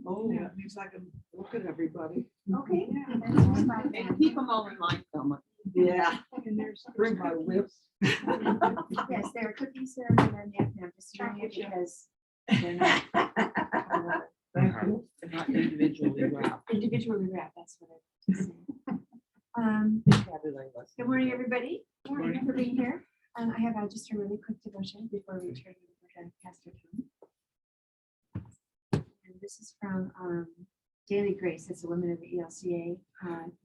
Oh, that means I can look at everybody. Okay. And keep them all in line, Thelma. Yeah. And there's Bring my whips. Yes, there are cookies there, and then I'm just trying it because they're not Thank you. They're not individually wrapped. individually wrapped, that's what I was saying. Good morning, everybody. Thank you for being here. I have just a really quick devotion before we turn over to Pastor Tom. And this is from Daily Grace. It's a Women of the ELCA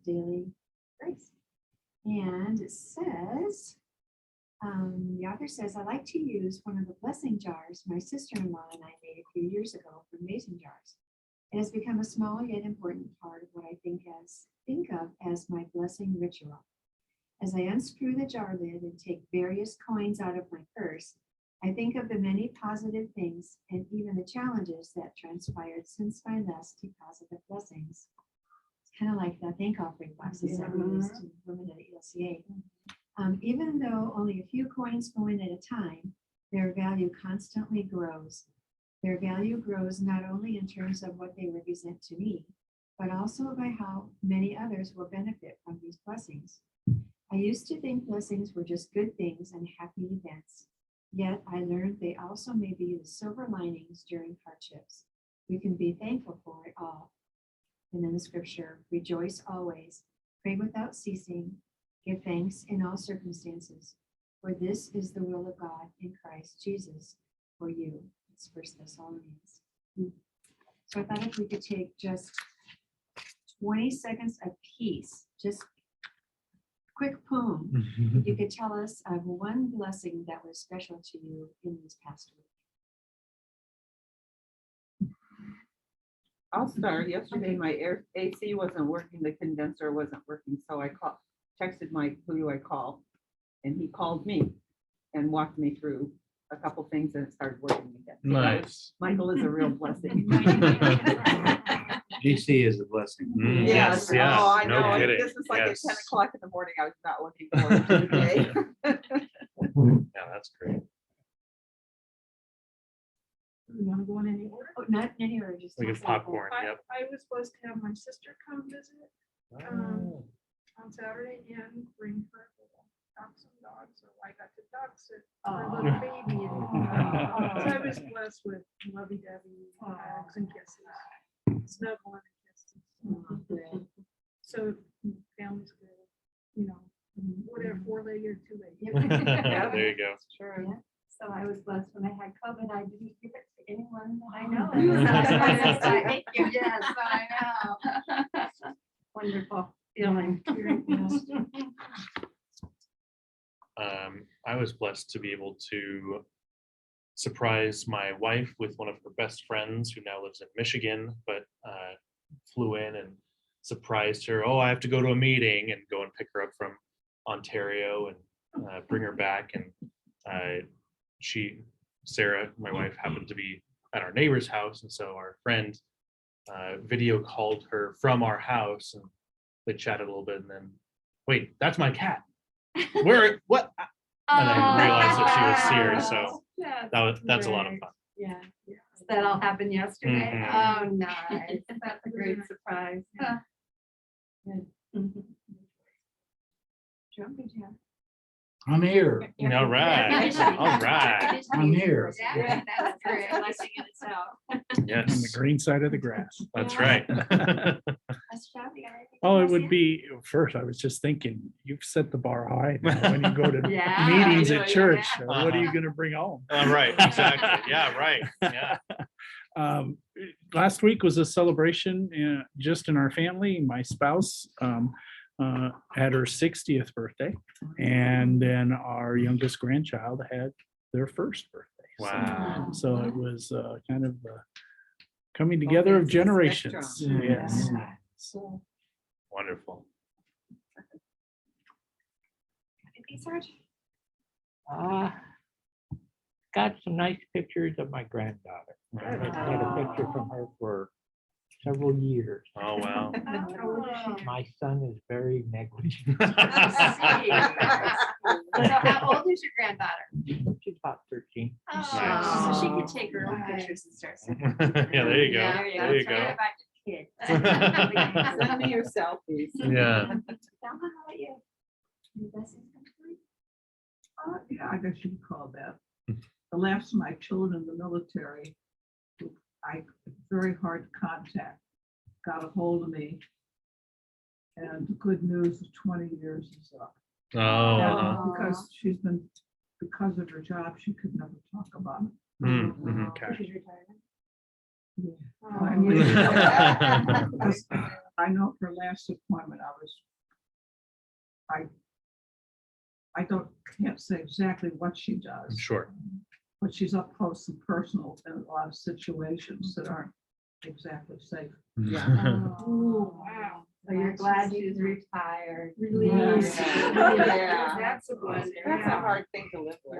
Daily Grace. And it says, the author says, I like to use one of the blessing jars my sister-in-law and I made a few years ago for mason jars. It has become a small yet important part of what I think of as my blessing ritual. As I unscrew the jar lid and take various coins out of my purse, I think of the many positive things and even the challenges that transpired since my last deposit of blessings. It's kind of like the thank offering boxes that we used to women at ELCA. Even though only a few coins go in at a time, their value constantly grows. Their value grows not only in terms of what they represent to me, but also by how many others will benefit from these blessings. I used to think blessings were just good things and happy events, yet I learned they also may be the silver linings during hardships. We can be thankful for it all. And in the scripture, rejoice always, pray without ceasing, give thanks in all circumstances, for this is the will of God in Christ Jesus for you. It's 1 Thessalonians. So I thought if we could take just 20 seconds apiece, just quick poem, you could tell us of one blessing that was special to you in this past week. I'll start. Yesterday, my AC wasn't working, the condenser wasn't working, so I texted Mike, who I call, and he called me and walked me through a couple things, and it started working again. So Nice. Michael is a real blessing. DC is a blessing. Yes, yes, Oh, I no know. kidding. This is like Yes. at 10 o'clock in the morning. I was not looking forward to the day. Yeah, that's great. You want to go in any order? Oh, not in any order, just. We tell get us about popcorn, yep. I was supposed to have my sister come visit Oh. on Saturday and bring her little dachshund dog, so I got to dog sit Oh. her little baby. And, Oh. so I was blessed with lovey-dovey hugs and kisses, snuggling and kisses. Oh, good. So family's good, you know, whatever, 4-legged or 2-legged. Yep. There you go. Sure. Yeah. So I was blessed when I had COVID. I didn't give it to anyone that I know. Thank you. Yes, I know. Wonderful feeling. I was blessed to be able to surprise my wife with one of her best friends who now lives in Michigan, but flew in and surprised her. Oh, I have to go to a meeting, and go and pick her up from Ontario and bring her back. And Sarah, my wife, happened to be at our neighbor's house, and so our friend video called her from our house, and they chatted a little bit, and then, wait, that's my cat. Where? What? And I realized that she was here, so that's a lot of fun. Yeah. So that all happened yesterday. Mhm. Oh, nice. That's a great surprise. Good. Mhm. Joe, good job. I'm here. All right, all right. I'm here. Yeah, that's great. Blessing in itself. On the Yes, green side of the grass. that's right. That's Joe, you got anything Oh, to it would say? be, first, I was just thinking, you've set the bar high now when you go to Yeah, meetings I at know, church. yeah. So what are you gonna bring home? Right, exactly. Yeah, right. Yeah. Last week was a celebration just in our family. My spouse had her 60th birthday, and then our youngest grandchild had their first birthday. Wow. So it was kind of coming together of ends of the generations. spectrum. Yes. So, Wonderful. anything, Sarge? Got some nice pictures of my granddaughter. I had a picture from her for several years. Oh, wow. My son is very negligent. So how old is your granddaughter? She's about 13. Oh, so she could take her own pictures and start sending. Yeah, there you go. Yeah, There you that's right go. about your kids. Send me your selfies. Yeah. Thelma, how about you? Any blessings come through? Yeah, I guess you could call that. The last of my children in the military, I, very hard to contact, got a hold of me. And the good news is 20 years is up. Oh, Aw. Because she's been, because of her job, she could never talk about it. okay. She's retired. Yeah. Because I know her last appointment, I can't say exactly what she does, Sure. but she's up close and personal in a lot of situations that aren't exactly safe. Oh, wow. So you're glad she's retired. Release. Yeah. That's a blessing. That's a hard thing to live with.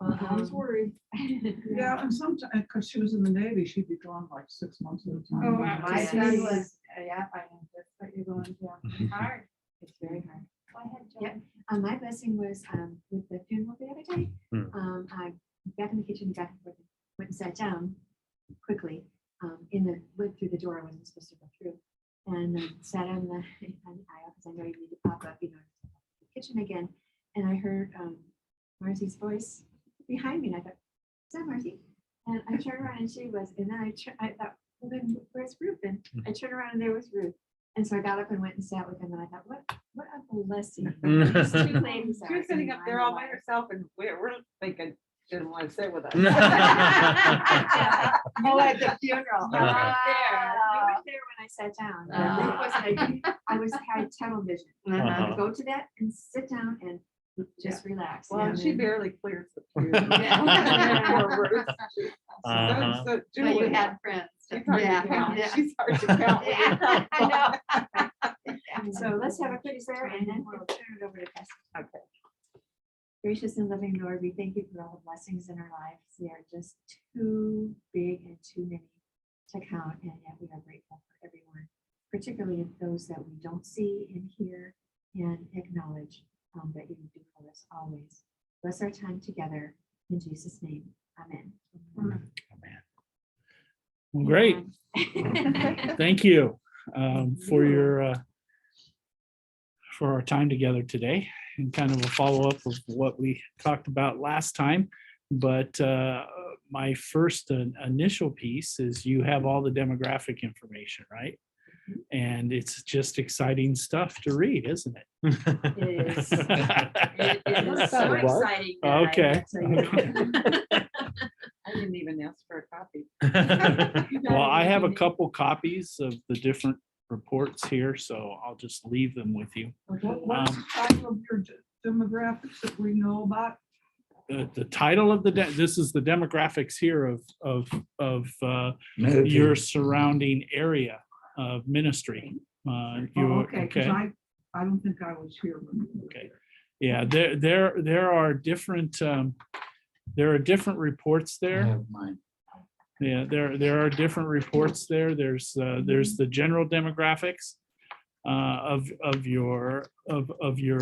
I was worried. Yeah, and sometimes, because she was in the Navy, she'd be gone like 6 months at a time. Oh, wow. My son was, yeah, I know, that's what you're going through. Hard. It's very hard. Go ahead, Yep. Joe. My blessing was with the funeral the other day. I got in the kitchen, got went and sat down quickly. Went through the door I wasn't supposed to go through, and sat on the aisle because I know you need to pop up, the kitchen again. And I heard Marcy's voice behind me, and I thought, "Is that Marcy?" And I turned around, and she was. And then I thought, "Well, then where's Ruth?" And I turned around, and there was Ruth. And so I got up and went and sat with him, and I thought, what a blessing. These two ladies She are was sitting in up my there all by life. herself and we're thinking, didn't want to sit with us. Oh, at the funeral. You Uh-huh. weren't there when I sat down. I had tunnel vision. Uh-huh. Go to that and sit down and just relax. Well, And she then- barely clears the pew. Yeah. Poor Ruth. Uh-huh. So So you Julie, had friends. she's hard to Yeah. count. Yeah. She's hard to count. when you're Yeah, I count. know. So let's have a quick prayer and then we'll turn it over to Pastor. Okay. Gracious and loving Lord, we thank you for all the blessings in our lives. They are just too big and too many to count, and yet we are grateful for everyone, particularly those that we don't see and hear and acknowledge that you do for us always. Bless our time together in Jesus' name. Amen. Well, great. Thank you for our time together today, and kind of a follow-up of what we talked about last time. But my first initial piece is you have all the demographic information, right? And it's just exciting stuff to read, isn't it? It is. It is so What? exciting. that I Okay. have to, I didn't even ask for a copy. Well, I have a couple copies of the different reports here, so I'll just leave them with you. What's the title of your demographics that we know about? The title of this is the demographics here of your surrounding area of ministry. Oh, You okay, because I don't think I was here. when you- Okay. Yeah, there are different reports I there. have mine. Yeah, there are different reports there. There's the general demographics of your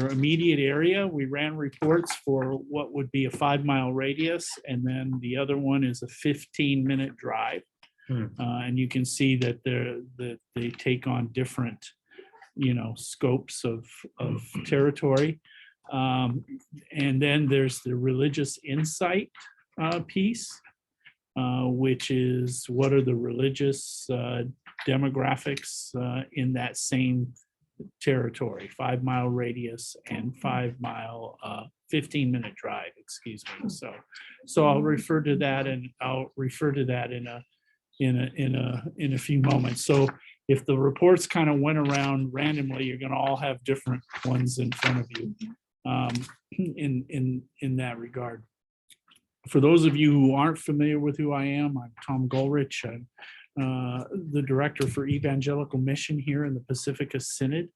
immediate area. We ran reports for what would be a 5-mile radius, and then the other one is a 15-minute drive. And you can see that they take on different, scopes of territory. And then there's the religious insight piece, which is what are the religious demographics in that same territory, 5-mile radius and 5-mile 15-minute drive, excuse me. So I'll refer to that, and I'll refer to that in a few moments. So if the reports kind of went around randomly, you're going to all have different ones in front of you in that regard. For those of you who aren't familiar with who I am, I'm Tom Goldrich. I'm the director for Evangelical Mission here in the Pacifica Synod,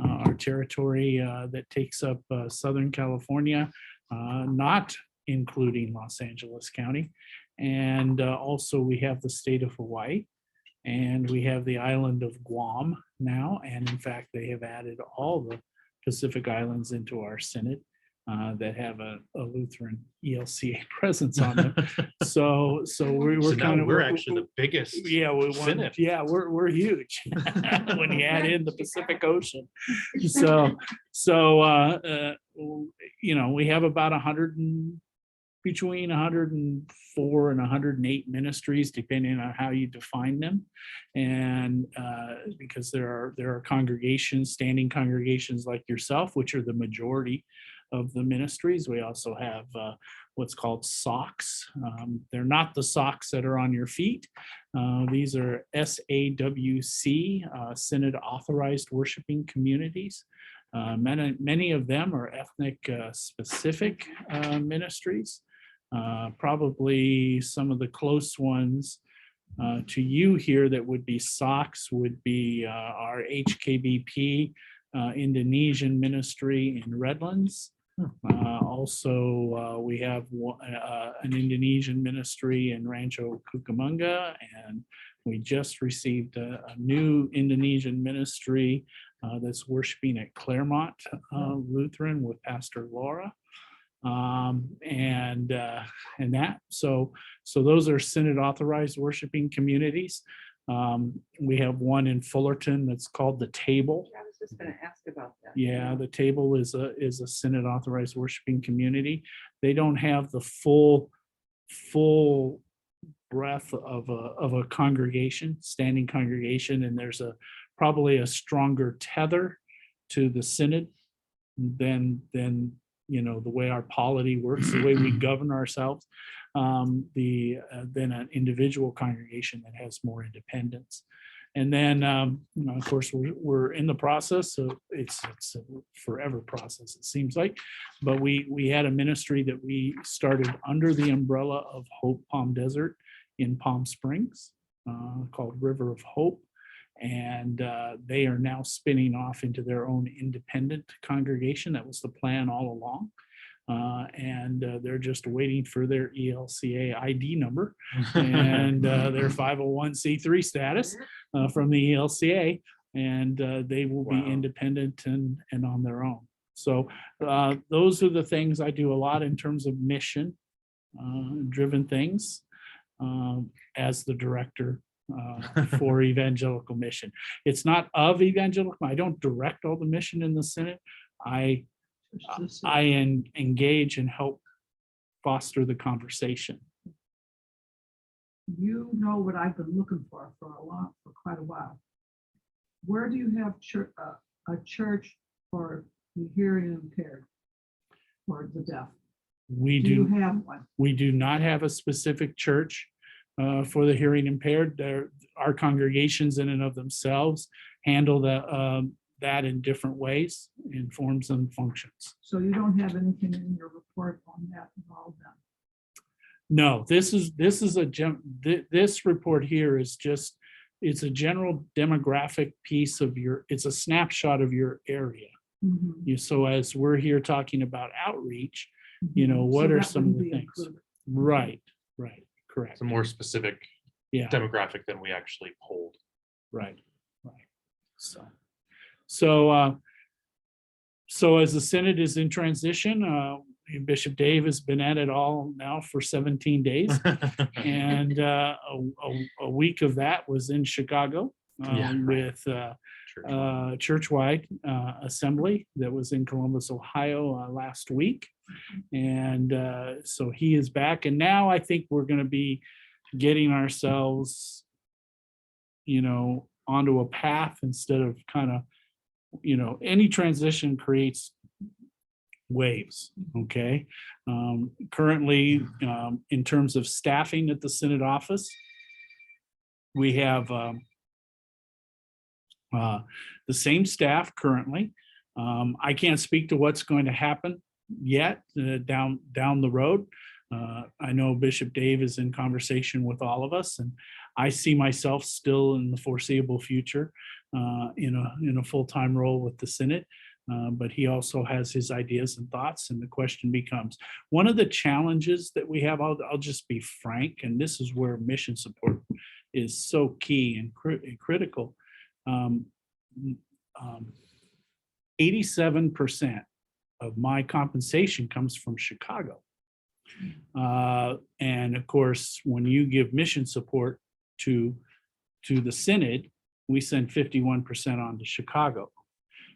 our territory that takes up Southern California, not including Los Angeles County. And also we have the state of Hawaii. And we have the island of Guam now. And in fact, they have added all the Pacific Islands into our synod that have a Lutheran ELCA presence on them. So we're So now kind of. we're actually the biggest. Yeah, we synod. we're huge when you add in the Pacific Ocean. We have about between 104 and 108 ministries, depending on how you define them. And because there are congregations, standing congregations like yourself, which are the majority of the ministries. We also have what's called SOCs. They're not the socks that are on your feet. These are SAWC, Synod Authorized Worshiping Communities. Many of them are ethnic specific ministries. Probably some of the close ones to you here that would be SOCs would be our HKBP Indonesian ministry in Redlands. Also, we have an Indonesian ministry in Rancho Cucamonga, and we just received a new Indonesian ministry that's worshiping at Claremont Lutheran with Pastor Laura. And that, so those are Synod authorized worshiping communities. We have one in Fullerton that's called The Table. I was just gonna ask about that. Yeah, The Table is a Synod authorized worshiping community. They don't have the full breadth of a congregation, standing congregation, and there's probably a stronger tether to the Synod than the way our polity works, the way we govern ourselves, than an individual congregation that has more independence. And then, of course, we're in the process, so it's a forever process, it seems like. But we had a ministry that we started under the umbrella of Hope Palm Desert in Palm Springs, called River of Hope. And they are now spinning off into their own independent congregation. That was the plan all along. And they're just waiting for their ELCA ID number and their 501c3 status from the ELCA, and they will be independent and on their own. So those are the things I do a lot in terms of mission driven things as the director for evangelical mission. It's not of evangelical. I don't direct all the mission in the Synod. I engage and help foster the conversation. You know what I've been looking for quite a while. Where do you have a church for the hearing impaired or the deaf? We Do you do. have one? We do not have a specific church for the hearing impaired. Our congregations in and of themselves handle that in different ways, in forms and functions. So you don't have anything in your report on that involved then? No, this report here is just, it's a general demographic piece of it's a snapshot of your area. Mhm. So as we're here talking about outreach, Mhm. what So are that some of the wouldn't be things? included. Right, correct. It's a more specific Yeah. demographic than we actually polled. Right. So as the Synod is in transition, Bishop Dave has been at it all now for 17 days. And a week of that was in Chicago with churchwide assembly that was in Columbus, Ohio last week. And so he is back. And now I think we're going to be getting ourselves, onto a path instead of kind of, any transition creates waves. Okay. Currently, in terms of staffing at the Synod office, we have the same staff currently. I can't speak to what's going to happen yet down the road. I know Bishop Dave is in conversation with all of us, and I see myself still in the foreseeable future in a full-time role with the Synod. But he also has his ideas and thoughts, and the question becomes, one of the challenges that we have, I'll just be frank, and this is where mission support is so key and critical. 87% of my compensation comes from Chicago. And of course, when you give mission support to the Synod, we send 51% on to Chicago.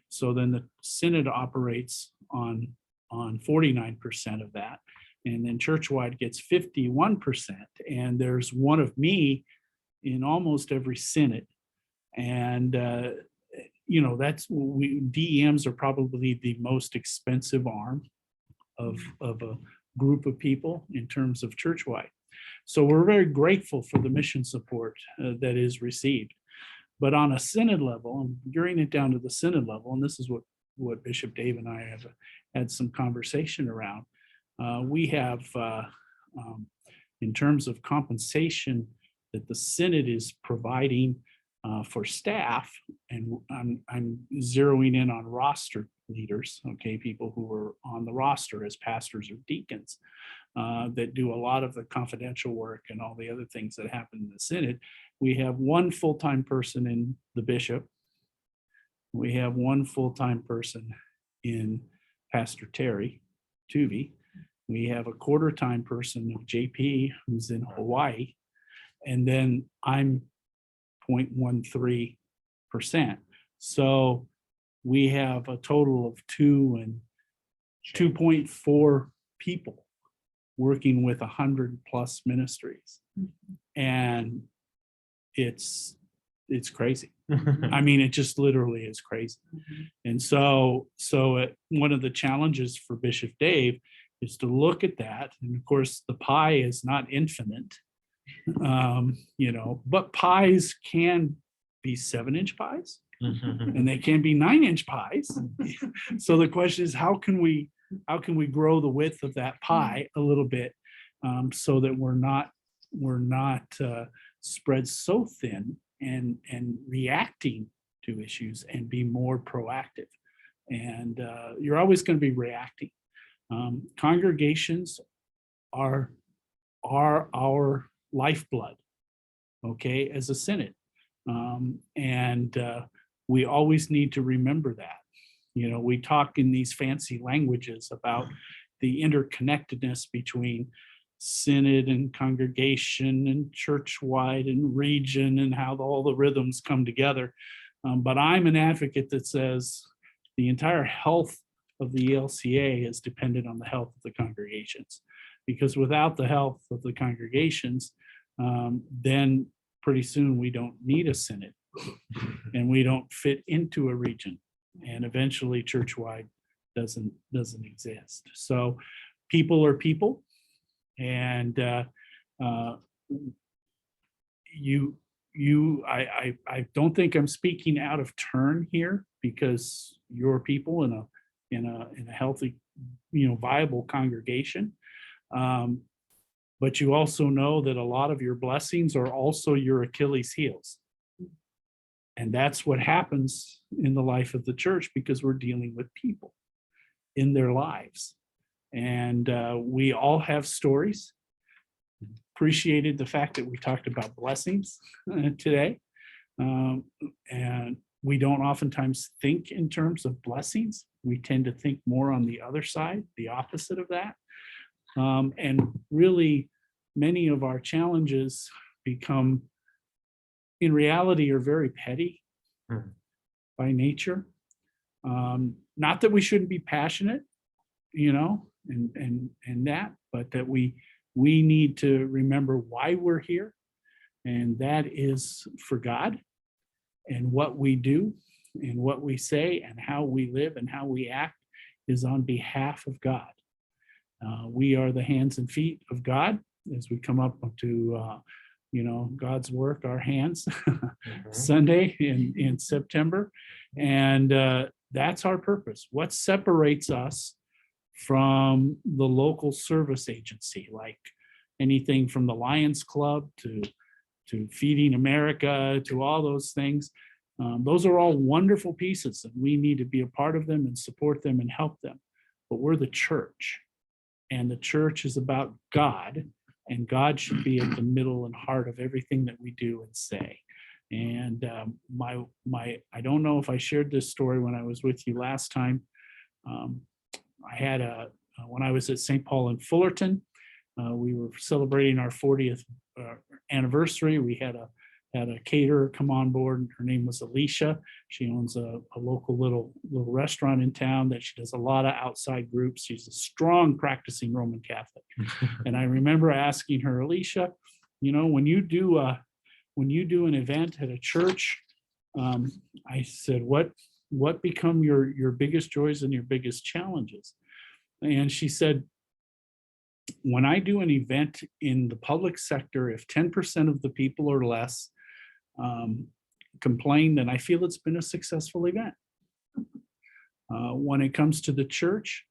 So then the Synod operates on 49% of that. And then churchwide gets 51%. And there's one of me in almost every Synod. And, that's, DEMs are probably the most expensive arm of a group of people in terms of churchwide. So we're very grateful for the mission support that is received. But on a Synod level, and gearing it down to the Synod level, and this is what Bishop Dave and I have had some conversation around, we have, in terms of compensation that the Synod is providing for staff, and I'm zeroing in on roster leaders, okay, people who are on the roster as pastors or deacons that do a lot of the confidential work and all the other things that happen in the Synod. We have one full-time person in the bishop. We have one full-time person in Pastor Terry Tuvey. We have a quarter-time person of JP who's in Hawaii. And then I'm 0.13%. So we have a total of 2.4 people working with 100 plus ministries. And it's crazy. I mean, it just literally is crazy. And so one of the challenges for Bishop Dave is to look at that. And of course, the pie is not infinite, but pies can be 7-inch pies and they can be 9-inch pies. So the question is, how can we grow the width of that pie a little bit so that we're not spread so thin and reacting to issues, and be more proactive. And you're always going to be reacting. Congregations are our lifeblood, okay, as a Synod. And we always need to remember that. We talk in these fancy languages about the interconnectedness between Synod and congregation and churchwide and region, and how all the rhythms come together. But I'm an advocate that says the entire health of the ELCA is dependent on the health of the congregations, because without the health of the congregations, then pretty soon we don't need a Synod and we don't fit into a region, and eventually churchwide doesn't exist. So people are people. And I don't think I'm speaking out of turn here, because you're people in a healthy, viable congregation. But you also know that a lot of your blessings are also your Achilles heels. And that's what happens in the life of the church, because we're dealing with people in their lives. And we all have stories. Appreciated the fact that we talked about blessings today. And we don't oftentimes think in terms of blessings. We tend to think more on the other side, the opposite of that. And really, many of our challenges become, in reality, are very petty by nature. Not that we shouldn't be passionate, and that, but that we need to remember why we're here, and that is for God. And what we do and what we say and how we live and how we act is on behalf of God. We are the hands and feet of God as we come up to God's work, our hands, Sunday in September. And that's our purpose. What separates us from the local service agency, like anything from the Lions Club to Feeding America, to all those things. Those are all wonderful pieces, and we need to be a part of them and support them and help them. But we're the church, and the church is about God And God should be at the middle and heart of everything that we do and say. And I don't know if I shared this story when I was with you last time. I had when I was at St. Paul in Fullerton, we were celebrating our 40th anniversary. We had a caterer come on board. Her name was Alicia. She owns a local little restaurant in town that she does a lot of outside groups. She's a strong practicing Roman Catholic. And I remember asking her, Alicia, when you do an event at a church, I said, what become your biggest joys and your biggest challenges? And she said, when I do an event in the public sector, if 10% of the people or less complain, then I feel it's been a successful event. When it comes to the church,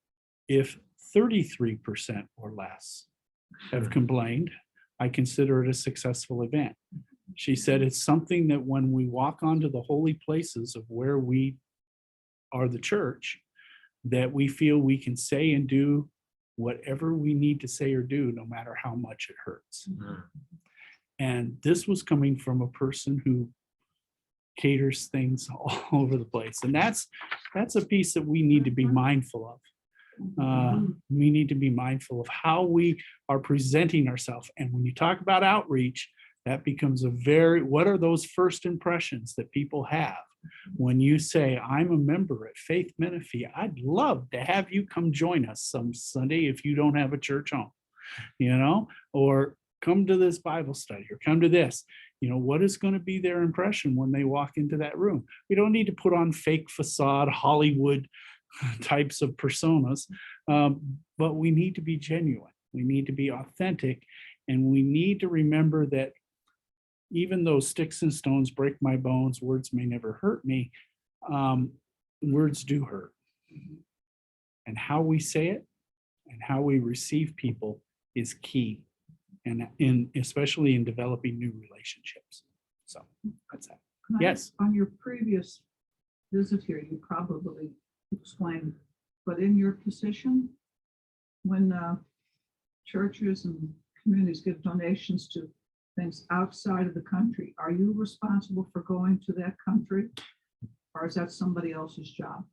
if 33% or less have complained, I consider it a successful event. She said it's something that when we walk onto the holy places of where we are the church, that we feel we can say and do whatever we need to say or do, no matter how much it hurts. And this was coming from a person who caters things all over the place. And that's a piece that we need to be mindful of. We need to be mindful of how we are presenting ourselves. And when you talk about outreach, that becomes what are those first impressions that people have when you say, I'm a member at Faith Menifee? I'd love to have you come join us some Sunday if you don't have a church home, or come to this Bible study or come to this. What is going to be their impression when they walk into that room? We don't need to put on fake facade, Hollywood types of personas, but we need to be genuine. We need to be authentic. And we need to remember that even though sticks and stones break my bones, words may never hurt me. Words do hurt. And how we say it and how we receive people is key, and especially in developing new relationships. So that's that. Yes. On your previous visit here, you probably explained, but in your position, when churches and communities give donations to things outside of the country, are you responsible for going to that country, or is that somebody else's job?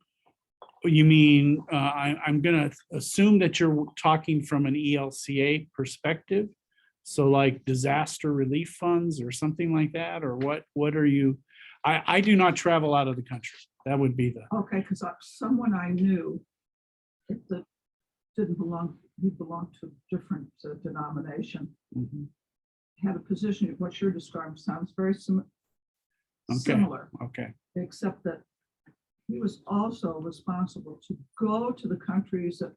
You mean, I'm going to assume that you're talking from an ELCA perspective. So like disaster relief funds or something like that, or what are you? I do not travel out of the country. That would be Okay, because someone I knew that didn't belong, he belonged to a different Mhm. denomination, had a position. What you're describing sounds very similar, Okay. except that he was also responsible to go to the countries that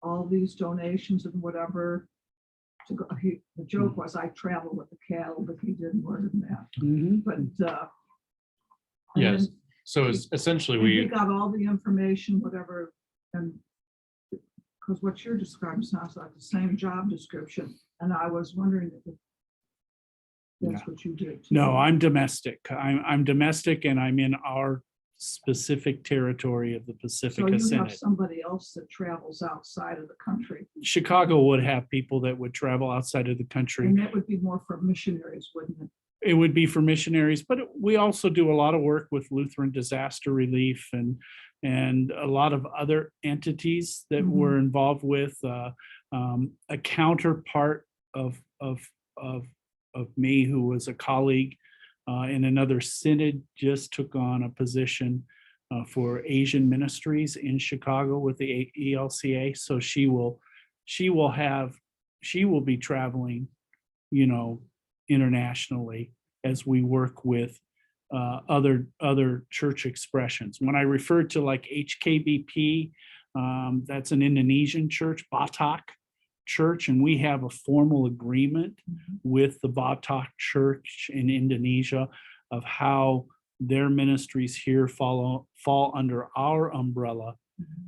all these donations and whatever to go. The joke was, I travel with the cattle, but he did more than that. Mhm. But Yes. and So essentially he we, got all the information, whatever, and because what you're describing sounds like the same job description, and I was wondering if that's what you did. too. No, I'm domestic. I'm domestic, and I'm in our specific territory of the So Pacific you have Synod. somebody else that travels outside of the country, Chicago would have people that would travel outside of the country. and that would be more for missionaries, wouldn't it? It would be for missionaries, but we also do a lot of work with Lutheran disaster relief and a lot of other entities that we're involved with. A counterpart of me, who was a colleague in another synod, just took on a position for Asian ministries in Chicago with the ELCA. So she will be traveling, internationally as we work with other church expressions. When I refer to like HKBP, that's an Indonesian church, Batak Church, and we have a formal agreement with the Batak Church in Indonesia of how their ministries here fall under our umbrella,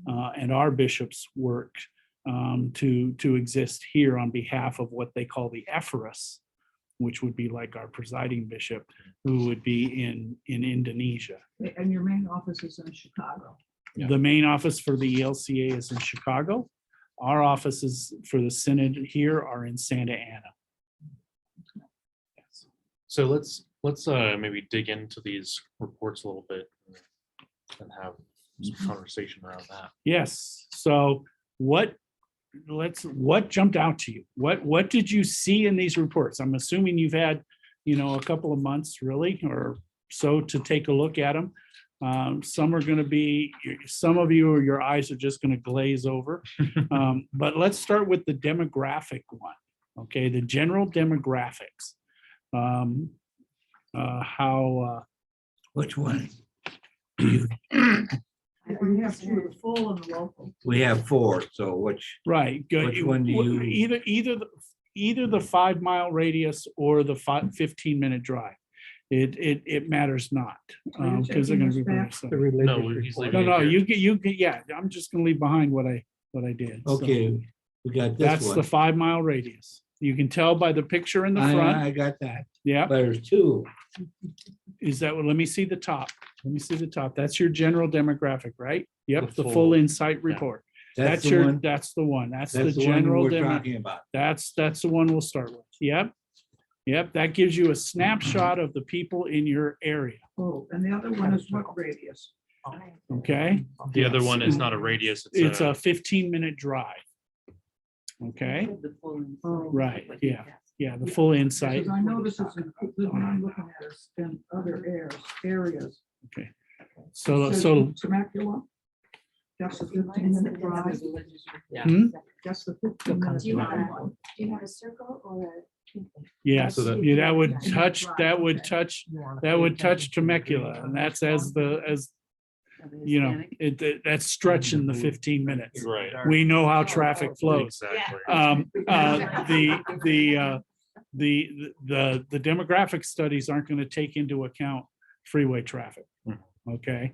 and our bishops work to exist here on behalf of what they call the Ephoros, which would be like our presiding bishop, who would be in Indonesia. And your main office is in Chicago. Yeah. The main office for the ELCA is in Chicago. Our offices for the Synod here are in Santa Ana. So let's maybe dig into these reports a little bit and have some conversation around that. Yes, so what jumped out to you? What did you see in these reports? I'm assuming you've had, a couple of months really, or so to take a look at them. Some are gonna be, some of you, your eyes are just gonna glaze over. But let's start with the demographic one, okay, the general demographics. Which one? We have two, the full and the local. We have four, so which, Right, good. Which one do you- Either the 5 mile radius or the 15-minute drive. It matters not. Are you Because they're taking gonna this be very back? similar. No, he's No, leaving no, it here. you can, yeah, I'm just gonna leave behind what I did. So okay, we got this That's the one. 5 mile radius. You can tell by the picture in the front. I got that, Yeah, but there's two. is that what, let me see the top. Let me see the top. That's your general demographic, right? Yep, The the full full- insight report. That's the That's one, that's the one. That's the that's the one general we're demo. talking about. That's the one we'll start with. Yep. Yep, that gives you a snapshot of the people in your area, Oh, and the other one is what radius? okay? The other one is not a radius. It's a 15-minute drive. Okay, The full insight. Oh, right, yeah, the full insight. Because I notice it's, the one I'm looking at is in other areas. Okay. It So, says so, Temecula. That's the 15-minute drive. hmm? That's the 15-minute Do you have drive. a, do you have a circle or a? Yes, So that- yeah, that would Yeah. touch, that would touch Temecula, and that's as that's stretching the 15 minutes. Right. We know how traffic flows. Exactly. The demographic studies aren't going to take into account freeway traffic. Okay,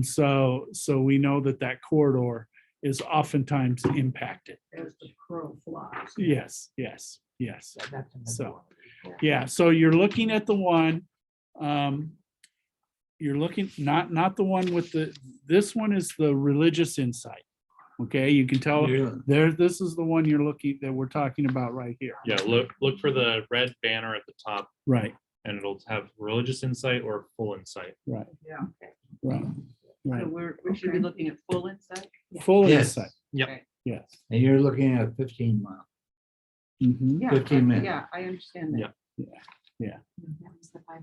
so we know that corridor is oftentimes impacted. As the crow flies. Yes. So, yeah, so you're looking at the one, you're looking, not the one with this one is the religious insight. Okay, you can tell this is the one that we're talking about right here. Yeah, look for the red banner at the top Right, and it'll have religious insight or full insight. right, Yeah. right, So right. we should be looking at full insight. Full Yes. insight, Yep. yes. And you're looking at a 15 mile. Mhm. Yeah, 15 minutes. Yeah, I understand that. Yeah. That was the 5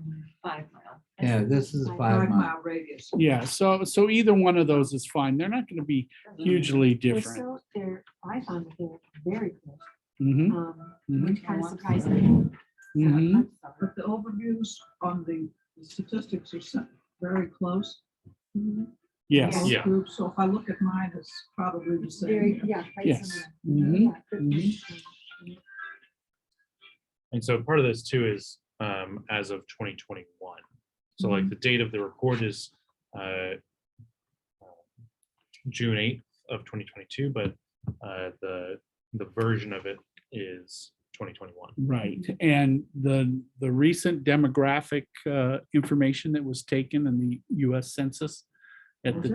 mile. Yeah, this is 5 mile. 5 mile radius. Yeah, so either one of those is fine. They're not going to be hugely They're different. so, I found that they were very close, Mhm, which kind of surprised me. mhm. But the overviews on the statistics are very close. Yes, Both Yeah. groups. So if I look at mine, it's probably the Very, same. yeah. quite Yes. similar. Mhm, Yeah, good mhm. point. And so part of this too is as of 2021. So like the date of the report is June 8th of 2022, but the version of it is 2021. Right, and the recent demographic information that was taken in the US Census at the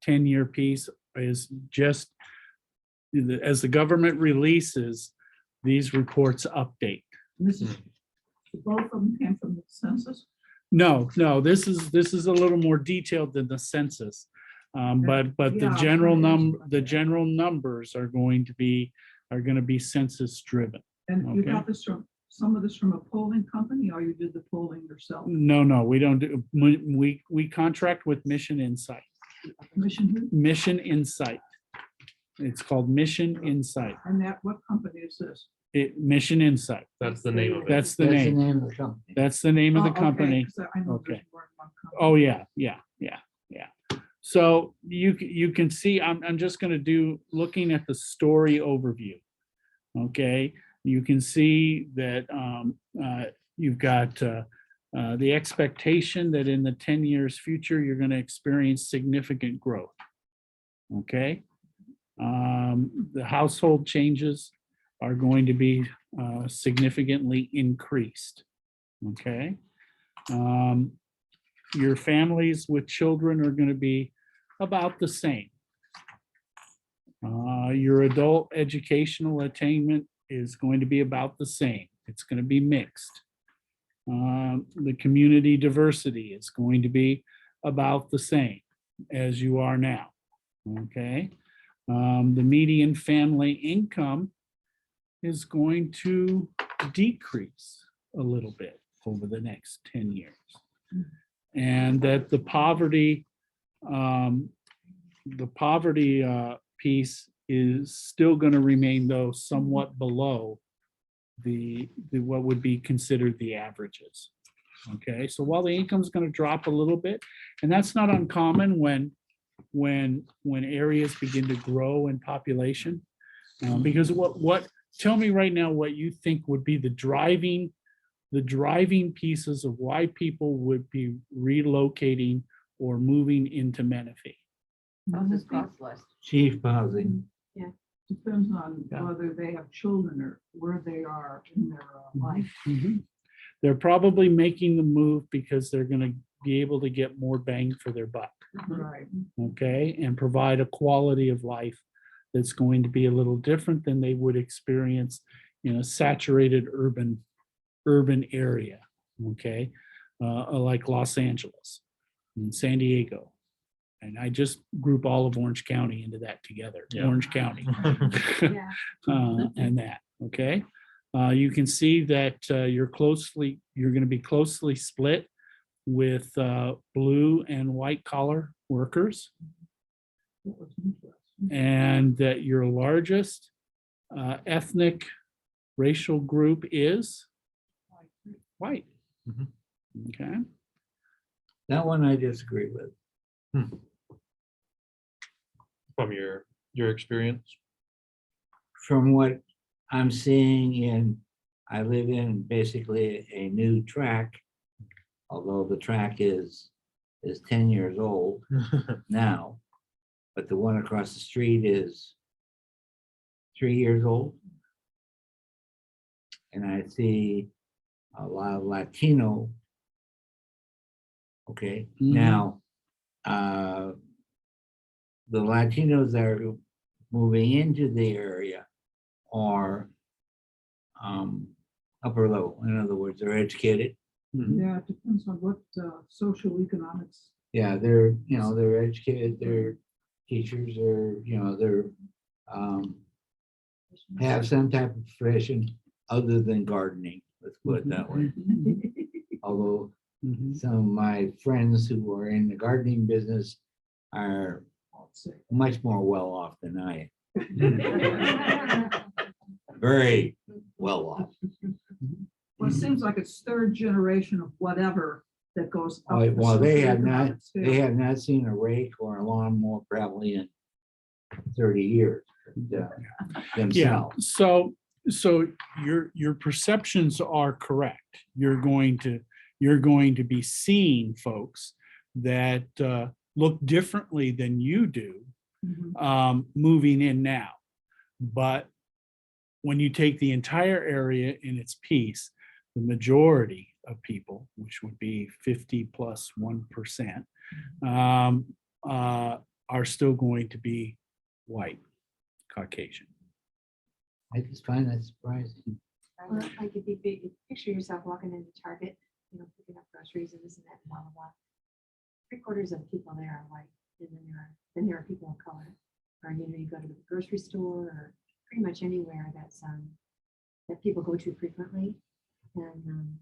10-year piece is just, as the government releases, these reports update. And this is, both of them came from the census. No, this is a little more detailed than the census. But Yeah, the general okay. numbers are going to be census driven. And you Okay. got this some of this from a polling company, or you did the polling yourself? No, we don't do, we contract with Mission Insight. Mission, who? Mission Insight. It's called Mission Insight. And what company is this? Mission Insight. That's the name of it. That's the That's name. of the company. That's the name of Oh, the okay, company. 'cause I know Okay. there's more than one company. Oh, yeah. So you can see, I'm just gonna looking at the story overview. Okay, you can see that you've got the expectation that in the 10 years future, you're gonna experience significant growth. Okay. The household changes are going to be significantly increased. Okay. Your families with children are going to be about the same. Your adult educational attainment is going to be about the same. It's going to be mixed. The community diversity is going to be about the same as you are now. Okay. The median family income is going to decrease a little bit over the next 10 years. And that the poverty piece is still going to remain, though, somewhat below the what would be considered the averages. Okay, so while the income is going to drop a little bit, and that's not uncommon when areas begin to grow in population, because tell me right now what you think would be the driving pieces of why people would be relocating or moving into Menifee. Houses cost less. Chief housing. Depends on Yeah. whether they have children or where they are in their life. Mhm. They're probably making the move because they're going to be able to get more bang for their buck, Right. okay, and provide a quality of life that's going to be a little different than they would experience in a saturated urban area, okay, like Los Angeles and San Diego. And I just group all of Orange County into that together, Yeah. Orange County. Yeah. And that, okay? You can see that you're going to be closely split with blue and white collar workers, That was interesting. and that your largest ethnic racial group is white. Mhm. Okay, That one I disagree with. From your experience. From what I'm seeing I live in basically a new track, although the track is 10 years old now, but the one across the street is 3 years old. And I see a lot of Latino. Okay, Mhm. now, the Latinos that are moving into the area are upper level. In other words, they're educated. Yeah, it depends on what social economics. Yeah, they're educated, they're teachers, or, they're have some type of profession other than gardening, let's put it that way. Although Mhm. some of my friends who are in the gardening business are much more well off than I am. Very well off. Well, it seems like it's third generation of whatever that goes. up Oh, the well, they have not, socioeconomic scale. they have not seen a rake or a lawnmower probably in 30 years themselves. So your perceptions are correct. You're going to be seeing folks that look differently than you do Mhm. moving in now. But when you take the entire area in its piece, the majority of people, which would be 50+1%, are still going to be white, Caucasian. I just find that surprising. Well, like if you picture yourself walking into Target, picking up groceries and this and that, blah, blah, blah. 3/4 of the people there are white, and then there are people of color. Or, you go to the grocery store or pretty much anywhere that people go to frequently. And,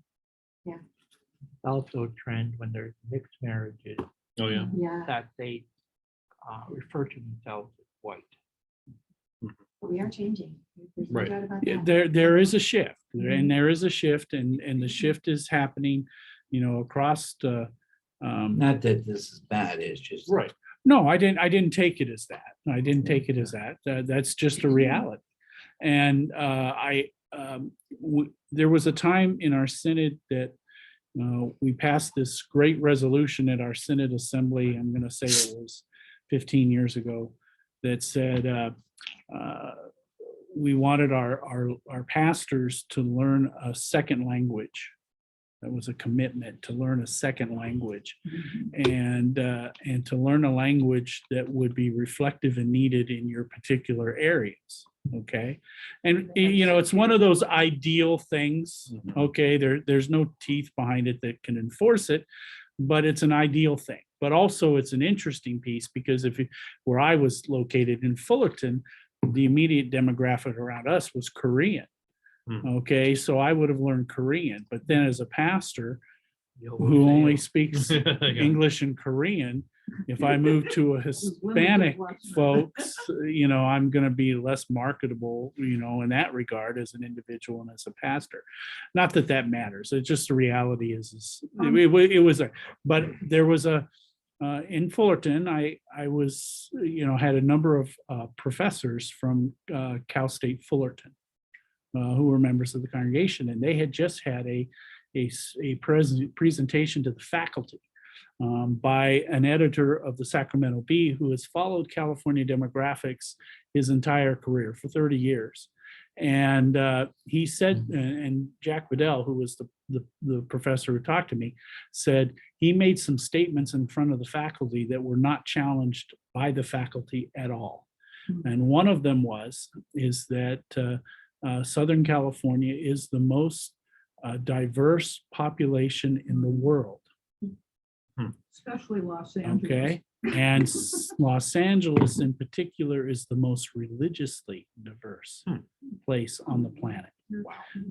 Also a trend when there's mixed marriages, Oh, yeah. yeah, that they refer to themselves as white. but we are changing. There's no Right. doubt about Yeah, that. there is a shift, and there is a shift, and the shift is happening, across the. Not that this is bad, it's just. Right. No, I didn't take it as that. I didn't take it as that. That's just a reality. And there was a time in our synod that we passed this great resolution at our synod assembly. I'm going to say it was 15 years ago, that said we wanted our pastors to learn a second language. That was a commitment to learn a second language, and to learn a language that would be reflective and needed in your particular areas. Okay. And it's one of those ideal things. Mhm. Okay. There's no teeth behind it that can enforce it, but it's an ideal thing. But also it's an interesting piece because where I was located in Fullerton, the immediate demographic around us was Korean. Hmm. Okay. So I would have learned Korean, but then as a pastor You'll who only fail. speaks Yeah. English and Korean, if I move to a Hispanic folks, I'm going to be less marketable, in that regard as an individual and as a pastor. Not that that matters. It's just the reality is it was but there was in Fullerton, I was, had a number of professors from Cal State Fullerton who were members of the congregation, and they had just had a presentation to the faculty by an editor of the Sacramento Bee who has followed California demographics his entire career for 30 years. And he said, and Jack Waddell, who was the professor who talked to me, said he made some statements in front of the faculty that were not challenged by the faculty at all. And one of them is that Southern California is the most diverse population in the world. Especially Los Angeles. Okay. And Los Angeles in particular is the most religiously diverse place on the planet.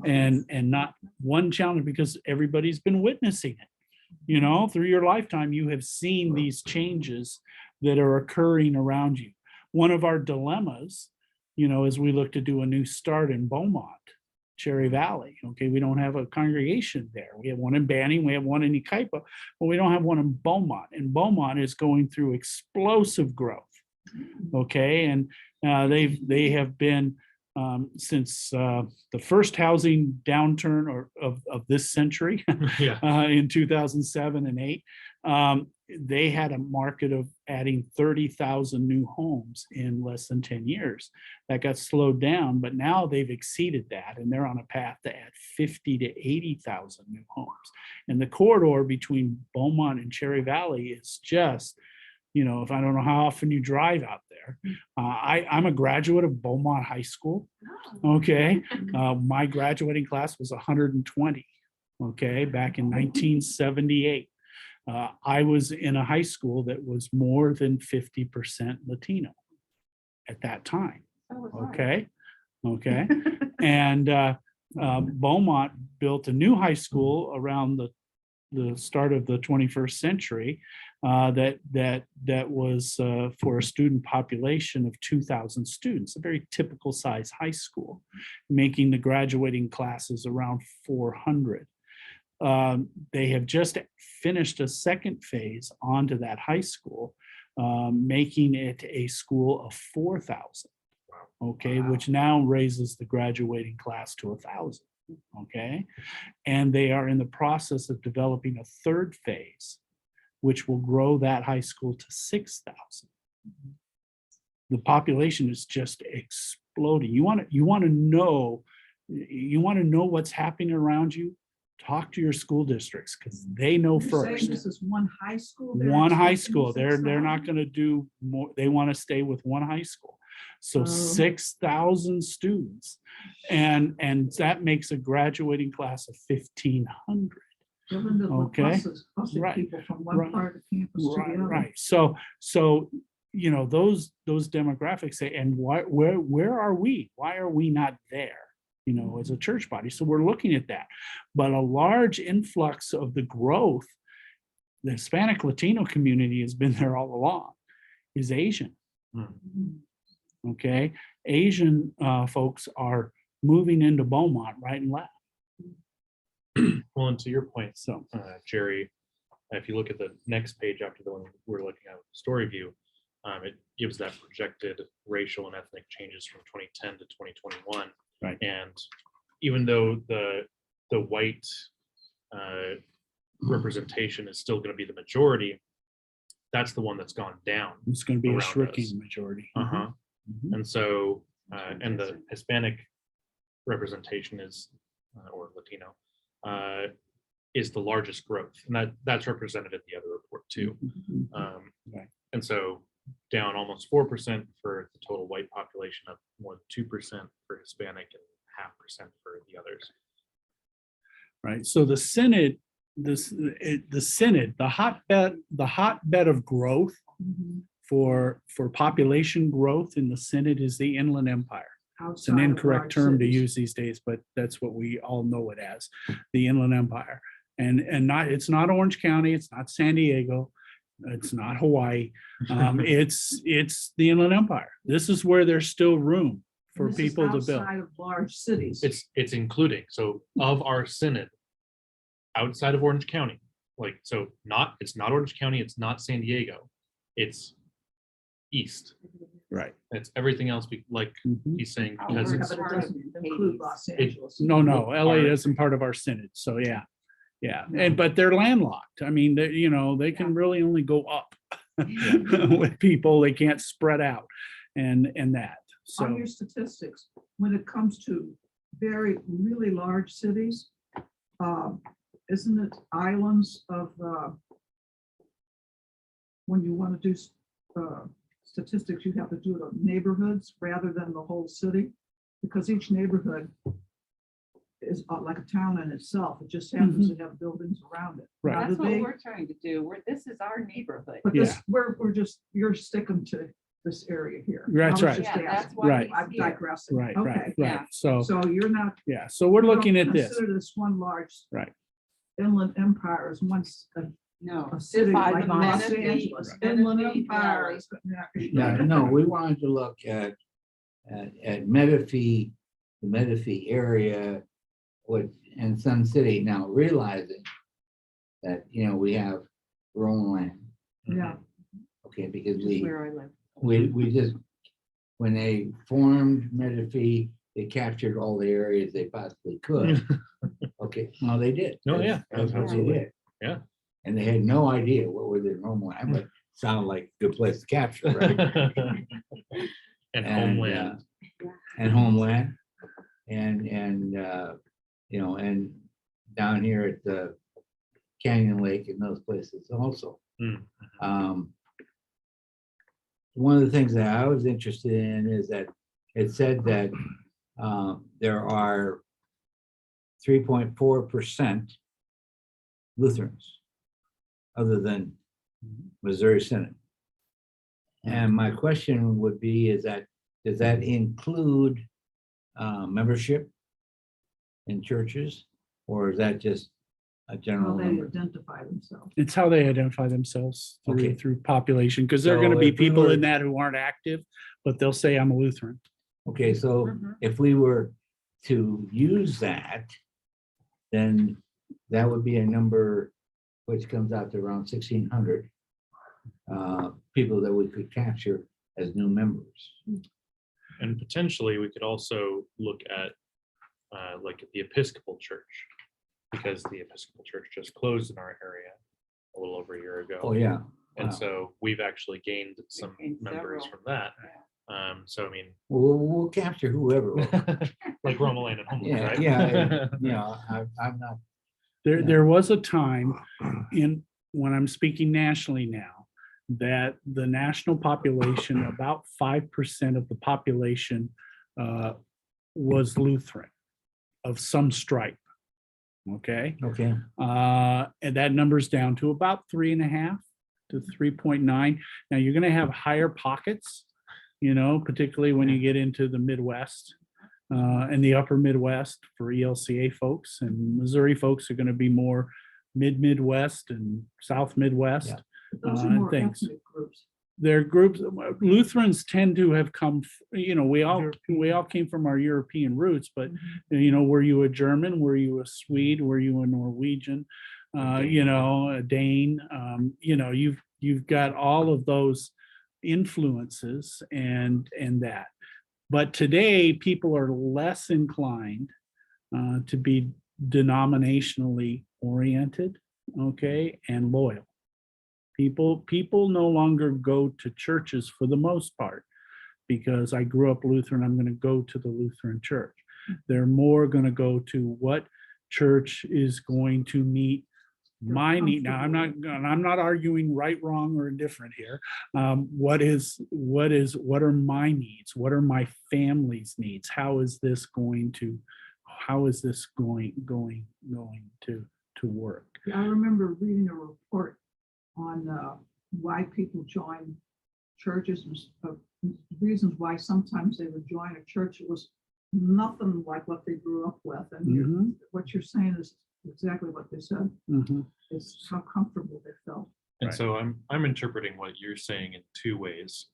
And not one challenge, because everybody's been witnessing it. Through your lifetime, you have seen these changes that are occurring around you. One of our dilemmas, as we look to do a new start in Beaumont, Cherry Valley. Okay, we don't have a congregation there. We have one in Banning, we have one in Ykaipa, but we don't have one in Beaumont. And Beaumont is going through explosive growth. Okay, and they have been since the first housing downturn of this century Yeah. in 2007 and 8. They had a market of adding 30,000 new homes in less than 10 years. That got slowed down, but now they've exceeded that, and they're on a path to add 50 to 80,000 new homes. And the corridor between Beaumont and Cherry Valley is just, if I don't know how often you drive out there. I'm a graduate of Beaumont High School. Okay, my graduating class was 120. Okay, back in 1978. I was in a high school that was more than 50% Latino at that time. Okay. And Beaumont built a new high school around the start of the 21st century that was for a student population of 2,000 students, a very typical size high school, making the graduating classes around 400. They have just finished a second phase onto that high school, making it a school of 4,000. Okay, which now raises the graduating class to 1,000. Okay, and they are in the process of developing a third phase, which will grow that high school to 6,000. The population is just exploding. You want to know what's happening around you. Talk to your school districts because they know You're saying first. this is one high school? One high school. They're not going to do more. They want to stay with one high school. So 6,000 students, and that makes a graduating class of 1,500. Okay. Right. People from one part of campus to the other. Right. So those demographics say, and where are we? Why are we not there? As a church body. So we're looking at that. But a large influx of the growth, the Hispanic Latino community has been there all along, is Asian. Okay. Asian folks are moving into Beaumont right and left. Well, and to your point, So Jerry, if you look at the next page after the one we're looking at with the story view, it gives that projected racial and ethnic changes from 2010 to 2021. Right. And even though the white representation is still going to be the majority, that's the one that's gone down. it's going to be a around shrinking us. majority. Uh-huh. Mhm. And so, and the Hispanic representation is, or Latino, is the largest growth. And that's represented in the other report too. Mhm. Right. And so down almost 4% for the total white population, of more than 2% for Hispanic and 0.5% for the others. Right, so the Synod, the Synod, the hotbed of growth for population growth in the Synod is the Inland Empire. It's an outside of incorrect large term to cities. use these days, but that's what we all know it as, the Inland Empire. And not, it's not Orange County, it's not San Diego, it's not Hawaii. It's the Inland Empire. This is where there's still room for And this is people to build. outside of large cities. It's including, so of our Synod, outside of Orange County, like, so it's not Orange County, it's not San Diego, it's east. Right. It's everything else, like Mhm. he's saying, Oh, because we're it's, But it doesn't include Los It- Angeles. No, LA Our- isn't part of our Synod, so yeah. And, but they're landlocked. I mean, they can really only go up with people. They can't spread out and that. On So, your statistics, when it comes to really large cities, isn't it islands of, when you want to do statistics, you have to do it on neighborhoods rather than the whole city? Because each neighborhood is like a town in itself. It just happens to have buildings around it. Right. Now, That's do what they- we're trying to do. This is our neighborhood. But this, you're sticking to this area here. That's I was right. just Yeah, that's asking. why Right. he's I'm here. digressing. right. Okay. Yeah. So, So you're not. yeah, so we're you don't looking at this. Consider this one large. Right. Inland Empire is once No. a city Five like of Los Menifee- Angeles. Menifee Inland Valley. Empire is. Yeah, no, we wanted to look at Menifee, the Menifee area, and Sun City, now realizing that, we have our own land, Yeah, okay, because Which is where I live. we just, when they formed Menifee, they captured all the areas they possibly could. Okay, well, they did. No, yeah, That's what they absolutely. did. Yeah. And they had no idea what were their normal land, but sounded like a good place to capture, right? And And, homeland. And homeland, and and down here at the Canyon Lake and those places also. Mm. One of the things that I was interested in is that it said that there are 3.4% Lutherans, other than Missouri Synod. And my question would be, does that include membership in churches, or is that just a how general they number? identify themselves. It's how they identify themselves Okay. through population, because there are So going to be if we people were- in that who aren't active, but they'll say I'm a Lutheran. Okay, so Mhm. if we were to use that, then that would be a number which comes out to around 1,600 people that we could capture as new members. And potentially, we could also look at like the Episcopal Church, because the Episcopal Church just closed in our area a little over a year ago. Oh, yeah. And wow. so we've actually gained some gained members several. from that. So I mean, We'll capture whoever. like Romulan and Homeland, Yeah, right? yeah, I'm not, Yeah. There was a time when I'm speaking nationally now, that the national population, about 5% of the population was Lutheran of some stripe. Okay, okay, and that number's down to about 3.5 to 3.9. Now you're going to have higher pockets, particularly when you get into the Midwest and the upper Midwest for ELCA folks, and Missouri folks are going to be more Midwest and South Midwest. Yeah. Those are and more things. ethnic groups. Their groups, Lutherans tend to have come, we all came from our European roots, but were you a German? Were you a Swede? Were you a Norwegian? A Dane? You've got all of those influences and that. But today, people are less inclined to be denominationally oriented, okay, and loyal. People no longer go to churches for the most part because I grew up Lutheran, I'm going to go to the Lutheran church. They're more going to go to what church is going to meet my need, now I'm not arguing right, wrong, or indifferent here. What are my needs? What are my family's needs? How is this going to work? I remember reading a report on why people join churches and reasons why sometimes they would join a church. It was nothing like what they grew up with. And what you're saying is exactly what they said. It's how comfortable they felt. And Right. so I'm interpreting what you're saying in two ways.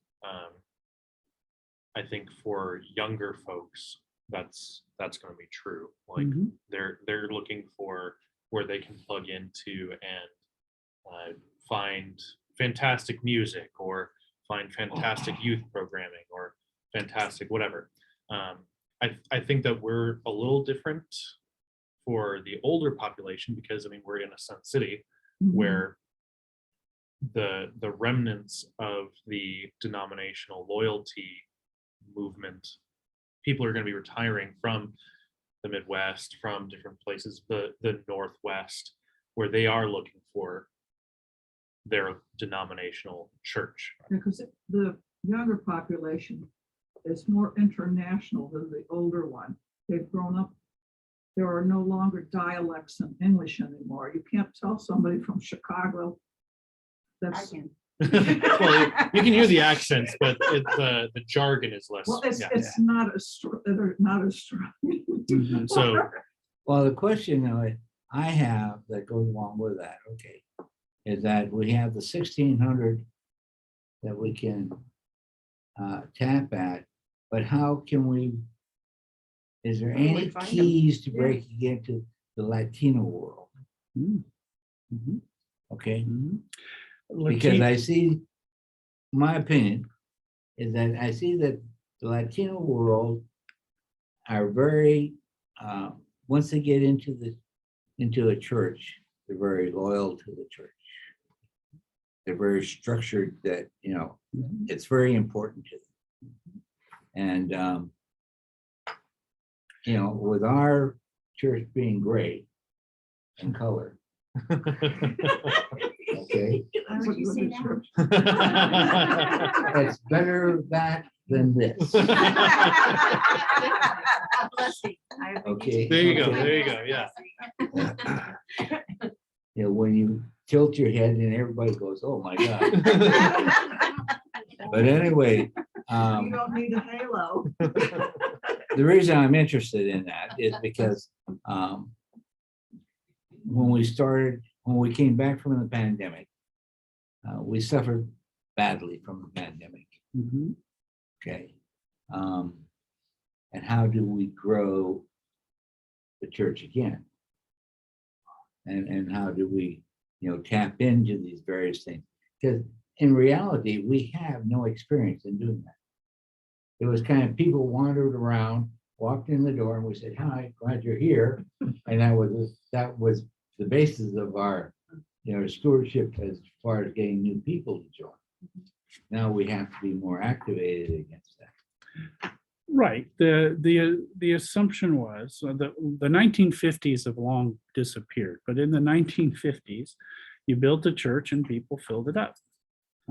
I think for younger folks, that's going to be true. Like they're looking for where they can plug into and find fantastic music or find fantastic youth programming or fantastic whatever. I think that we're a little different for the older population because I mean we're in a Sun City where the remnants of the denominational loyalty movement, people are going to be retiring from the Midwest, from different places, the Northwest, where they are looking for their denominational church. Because the younger population is more international than the older one. They've grown up. There are no longer dialects in English anymore. You can't tell somebody from Chicago. I That's, can. Well, you can hear the accents, but the jargon is less. well, it's, yeah. it's not as strong. They're not as strong. So Well, the question that I have that goes along with that, okay, is that we have the 1,600 that we can tap at, but how can we, is there How do we any find 'em? keys to breaking into the Latino world? Okay, because I see, my opinion is that I see that the Latino world are very, once they get into a church, they're very loyal to the church. They're very structured that, it's very important to them. And, with our church being gray in color, okay, Why would you say that? it's better that than this. Blessing. I agree. Okay. there you go. Okay. There you go. Yeah. When you tilt your head and everybody goes, oh my God. But anyway, You don't need a halo. the reason I'm interested in that is because when we came back from the pandemic, we suffered badly from the pandemic. Okay. And how do we grow the church again? And how do we, tap into these various things? Because in reality, we have no experience in doing that. It was kind of people wandered around, walked in the door, and we said, "Hi, glad you're here." And that was the basis of our, stewardship as far as getting new people to join. Now we have to be more activated against that. Right. The assumption was that the 1950s have long disappeared, but in the 1950s, you built a church and people filled it up.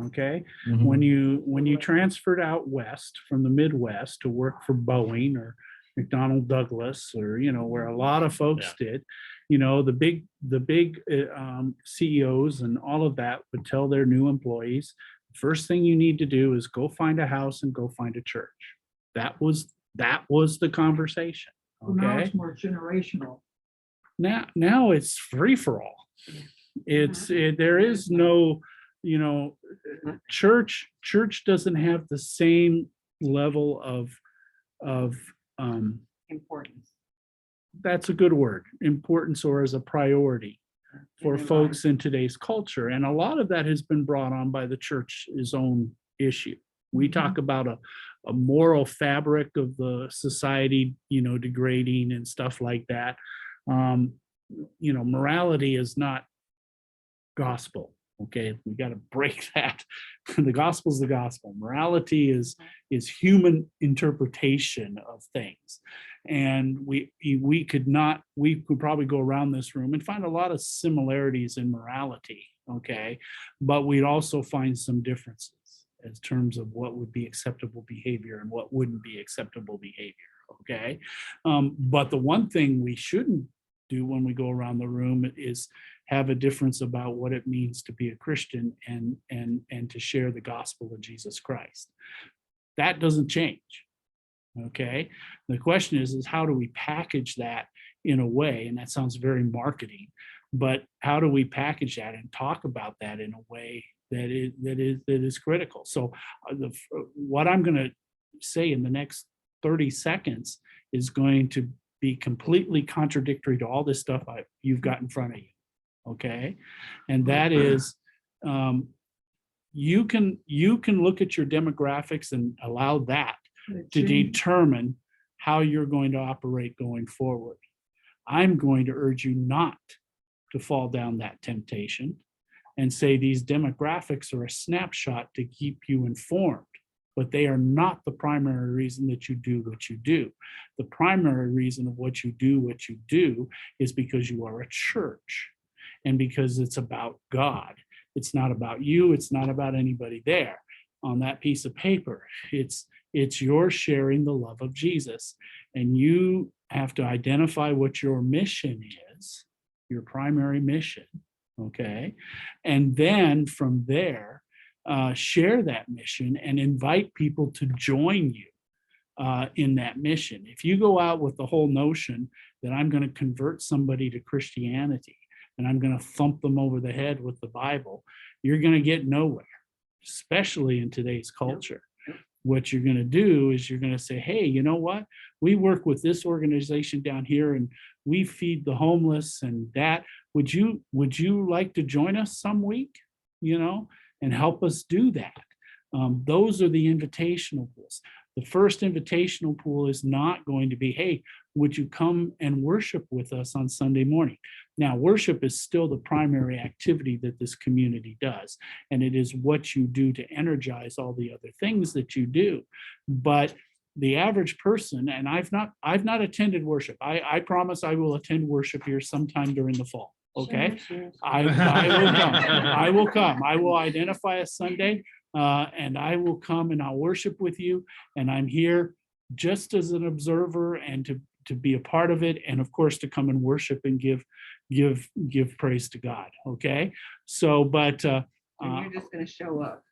Okay. When you transferred out west from the Midwest to work for Boeing or McDonnell Douglas or where a lot of folks did, the big CEOs and all of that would tell their new employees, first thing you need to do is go find a house and go find a church. That was the conversation. Well, now Okay. it's more generational. Now it's free for all. There is no, church doesn't have the same level of Importance. that's a good word, importance, or as a priority for In their folks in today's culture. And a lot of that has been brought on by the church's own issue. We talk about a moral fabric of the society, degrading and stuff like that. Morality is not gospel. Okay, we got to break that. The gospel is the gospel. Morality is human interpretation of things. And we could probably go around this room and find a lot of similarities in morality, okay? But we'd also find some differences in terms of what would be acceptable behavior and what wouldn't be acceptable behavior, okay? But the one thing we shouldn't do when we go around the room is have a difference about what it means to be a Christian and to share the gospel of Jesus Christ. That doesn't change. Okay. The question is how do we package that in a way, and that sounds very marketing, but how do we package that and talk about that in a way that is critical? So what I'm going to say in the next 30 seconds is going to be completely contradictory to all this stuff you've got in front of you. Okay. And that is, you can look at your demographics and allow that to determine how you're going to operate going forward. I'm going to urge you not to fall down that temptation and say these demographics are a snapshot to keep you informed, but they are not the primary reason that you do what you do. The primary reason of what you do is because you are a church and because it's about God. It's not about you. It's not about anybody there on that piece of paper. It's your sharing the love of Jesus. And you have to identify what your mission is, your primary mission, okay? And then from there, share that mission and invite people to join you in that mission. If you go out with the whole notion that I'm going to convert somebody to Christianity and I'm going to thump them over the head with the Bible, you're going to get nowhere, especially in today's culture. What you're going to do is you're going to say, hey, you know what? We work with this organization down here and we feed the homeless and that. Would you like to join us some week, and help us do that? Those are the invitational pools. The first invitational pool is not going to be, hey, would you come and worship with us on Sunday morning? Now, worship is still the primary activity that this community does, and it is what you do to energize all the other things that you do. But the average person, and I've not attended worship. I promise I will attend worship here sometime during the fall. Okay, Sure. I will come. I will come. I will identify a Sunday, and I will come and I'll worship with you. And I'm here just as an observer and to be a part of it, and of course to come and worship and give praise to God. Okay, so but And you're just gonna show up.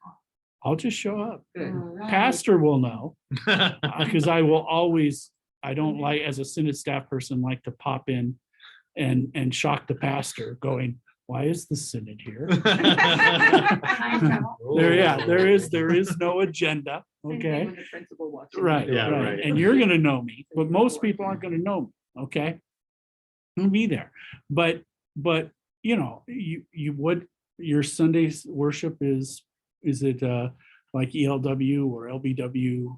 I'll just show up. Good. Pastor will know because I will always. I don't like, as a Synod staff person, like to pop in and shock the pastor, going, "Why is the Synod here?" There is no agenda. Same thing Okay, when the principal watches. right, Yeah, right, right. and you're gonna know me, but most people aren't gonna know me. Okay, I'll be there, but you would, your Sunday's worship is it like ELW or LBW?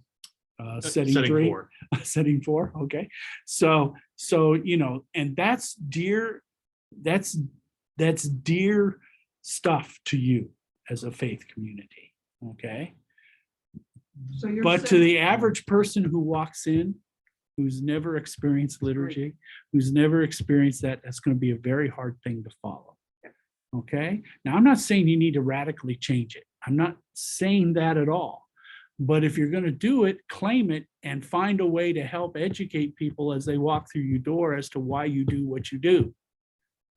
Setting 3, setting 4. Okay. So, and that's dear stuff to you as a faith community. Okay. So you're But to saying- the average person who walks in, who's never experienced liturgy, who's never experienced that, that's going to be a very hard thing to follow. Okay. Now, I'm not saying you need to radically change it. I'm not saying that at all. But if you're going to do it, claim it and find a way to help educate people as they walk through your door as to why you do what you do.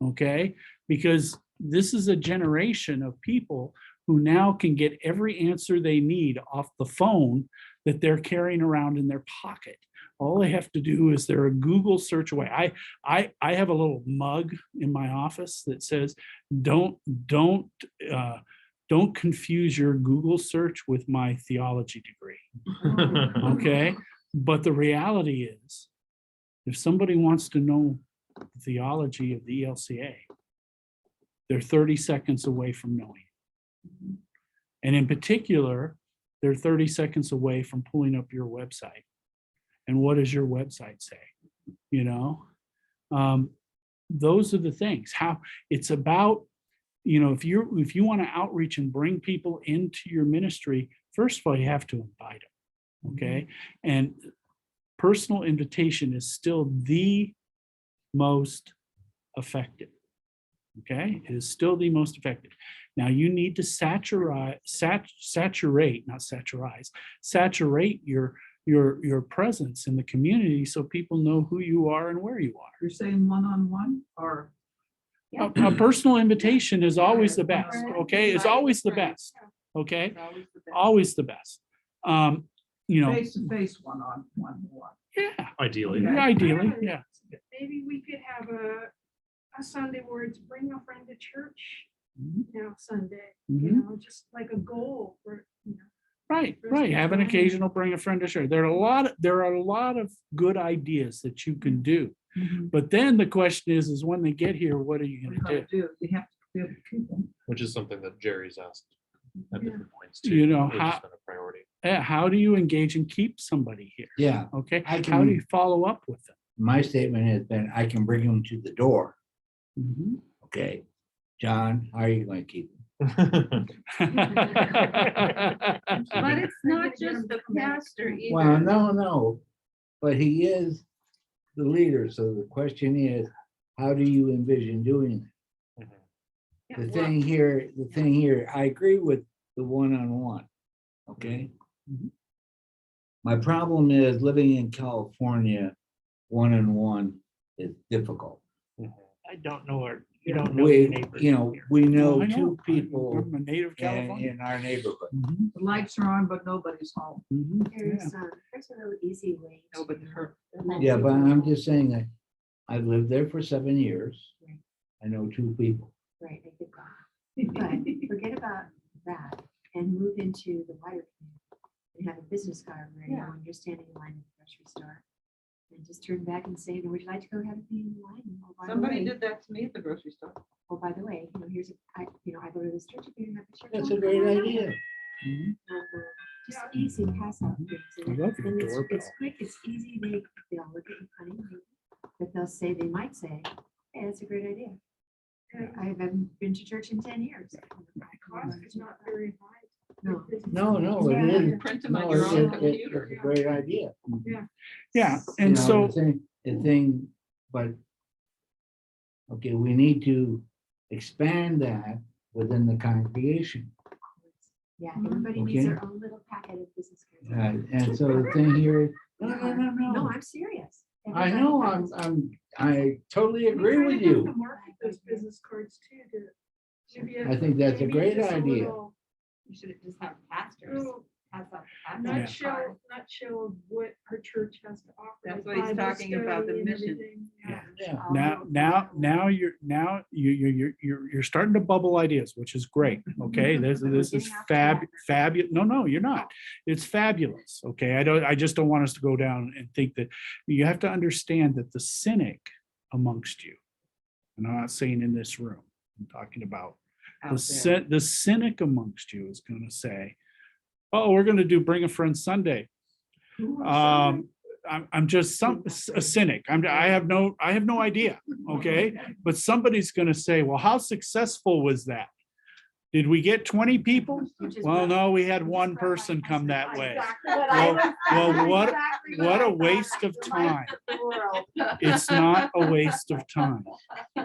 Okay? Because this is a generation of people who now can get every answer they need off the phone that they're carrying around in their pocket. All they have to do is they're a Google search away. I have a little mug in my office that says, don't confuse your Google search with my theology degree. Okay. But the reality is, if somebody wants to know the theology of the ELCA, they're 30 seconds away from knowing. And in particular, they're 30 seconds away from pulling up your website. And what does your website say? Those are the things. How it's about if you want to outreach and bring people into your ministry, first of all, you have to invite them. Okay. And personal invitation is still the most effective. Okay, it is still the most effective. Now you need to saturate your presence in the community so people know who you are and where you are. You're saying one-on-one or? A personal invitation is always the best. Okay, it's always the best. Okay, It's always the best. always the best. Face-to-face one-on-one. Yeah, Ideally. ideally, yeah. Maybe we could have a Sunday where it's bring a friend to church, Sunday, just like a goal for, Right. Have an occasional bring a friend to share. There are a lot of good ideas that you can do. But then the question is when they get here, what are you What going to do? You have to be able to keep them. Which is something that Jerry's asked at different points too. You know, which has been a priority. How do you engage and keep somebody here? Yeah, Okay. I How do can- you follow up with them? my statement has been, I can bring them to the door. Mhm. Okay, John, how are you going to keep them? But it's not just the pastor either. Well, no, but he is the leader. So the question is, how do you envision doing it? The thing here, I agree with the one-on-one. Okay. My problem is living in California, one-on-one is difficult. I don't know her. You don't know your neighbors. We know Well, I two I- people I'm a native California. in our neighborhood. Mhm, The lights are on, but nobody's home. mhm, There's, yeah. there's a really easy way. No, but to her- let Yeah, but people I'm know. just saying that I've lived there for 7 years. Right. I know two people. Right, I get that. But forget about that and move into the wider community and have a business card where you know when you're standing in line at the grocery store. And just turn back and say, would you like to go have a thing in the line? And, oh, by the Somebody way- did that to me at the grocery store. Oh, by the way, here's I go to this church. If you have a church. That's oh, a great come on over." idea. Mhm. Just easy pass out things. I love your And it's doorbell. quick, it's easy. They'll look at you funny, but they might say, hey, that's a great idea. I haven't been to church in 10 years. cost is not very high. No. No, it is. Print them on No, your it's own a- computer. it's a great idea. Yeah, You and know, so, the thing, but okay, we need to expand that within the congregation. Yeah, everybody needs Okay. their own little packet of business cards. And so the thing here, is, no, No, I'm serious. I know, I totally agree with you. To market those business cards too. Maybe I think that's a maybe great just a idea. little You should just have pastors. little Pass out the pastors Nutshell, card. nutshell of what her church has to offer. That's like what he's Bible talking about, the study and mission. everything, Yeah. Yeah. now you're starting to bubble ideas, which is great. Okay, this is Getting off track. fabulous. No, you're not. It's fabulous. Okay, I just don't want us to go down and think that you have to understand that the cynic amongst you, and I'm not saying in this room, I'm talking about out there. the cynic amongst you is going to say, oh, we're going to do bring a friend Sunday. I'm just a cynic. I have no idea. Okay. But somebody's going to say, well, how successful was that? Did we get 20 people? Well, no, we had one person come that way. Well, what a waste of time. It's not a waste of time.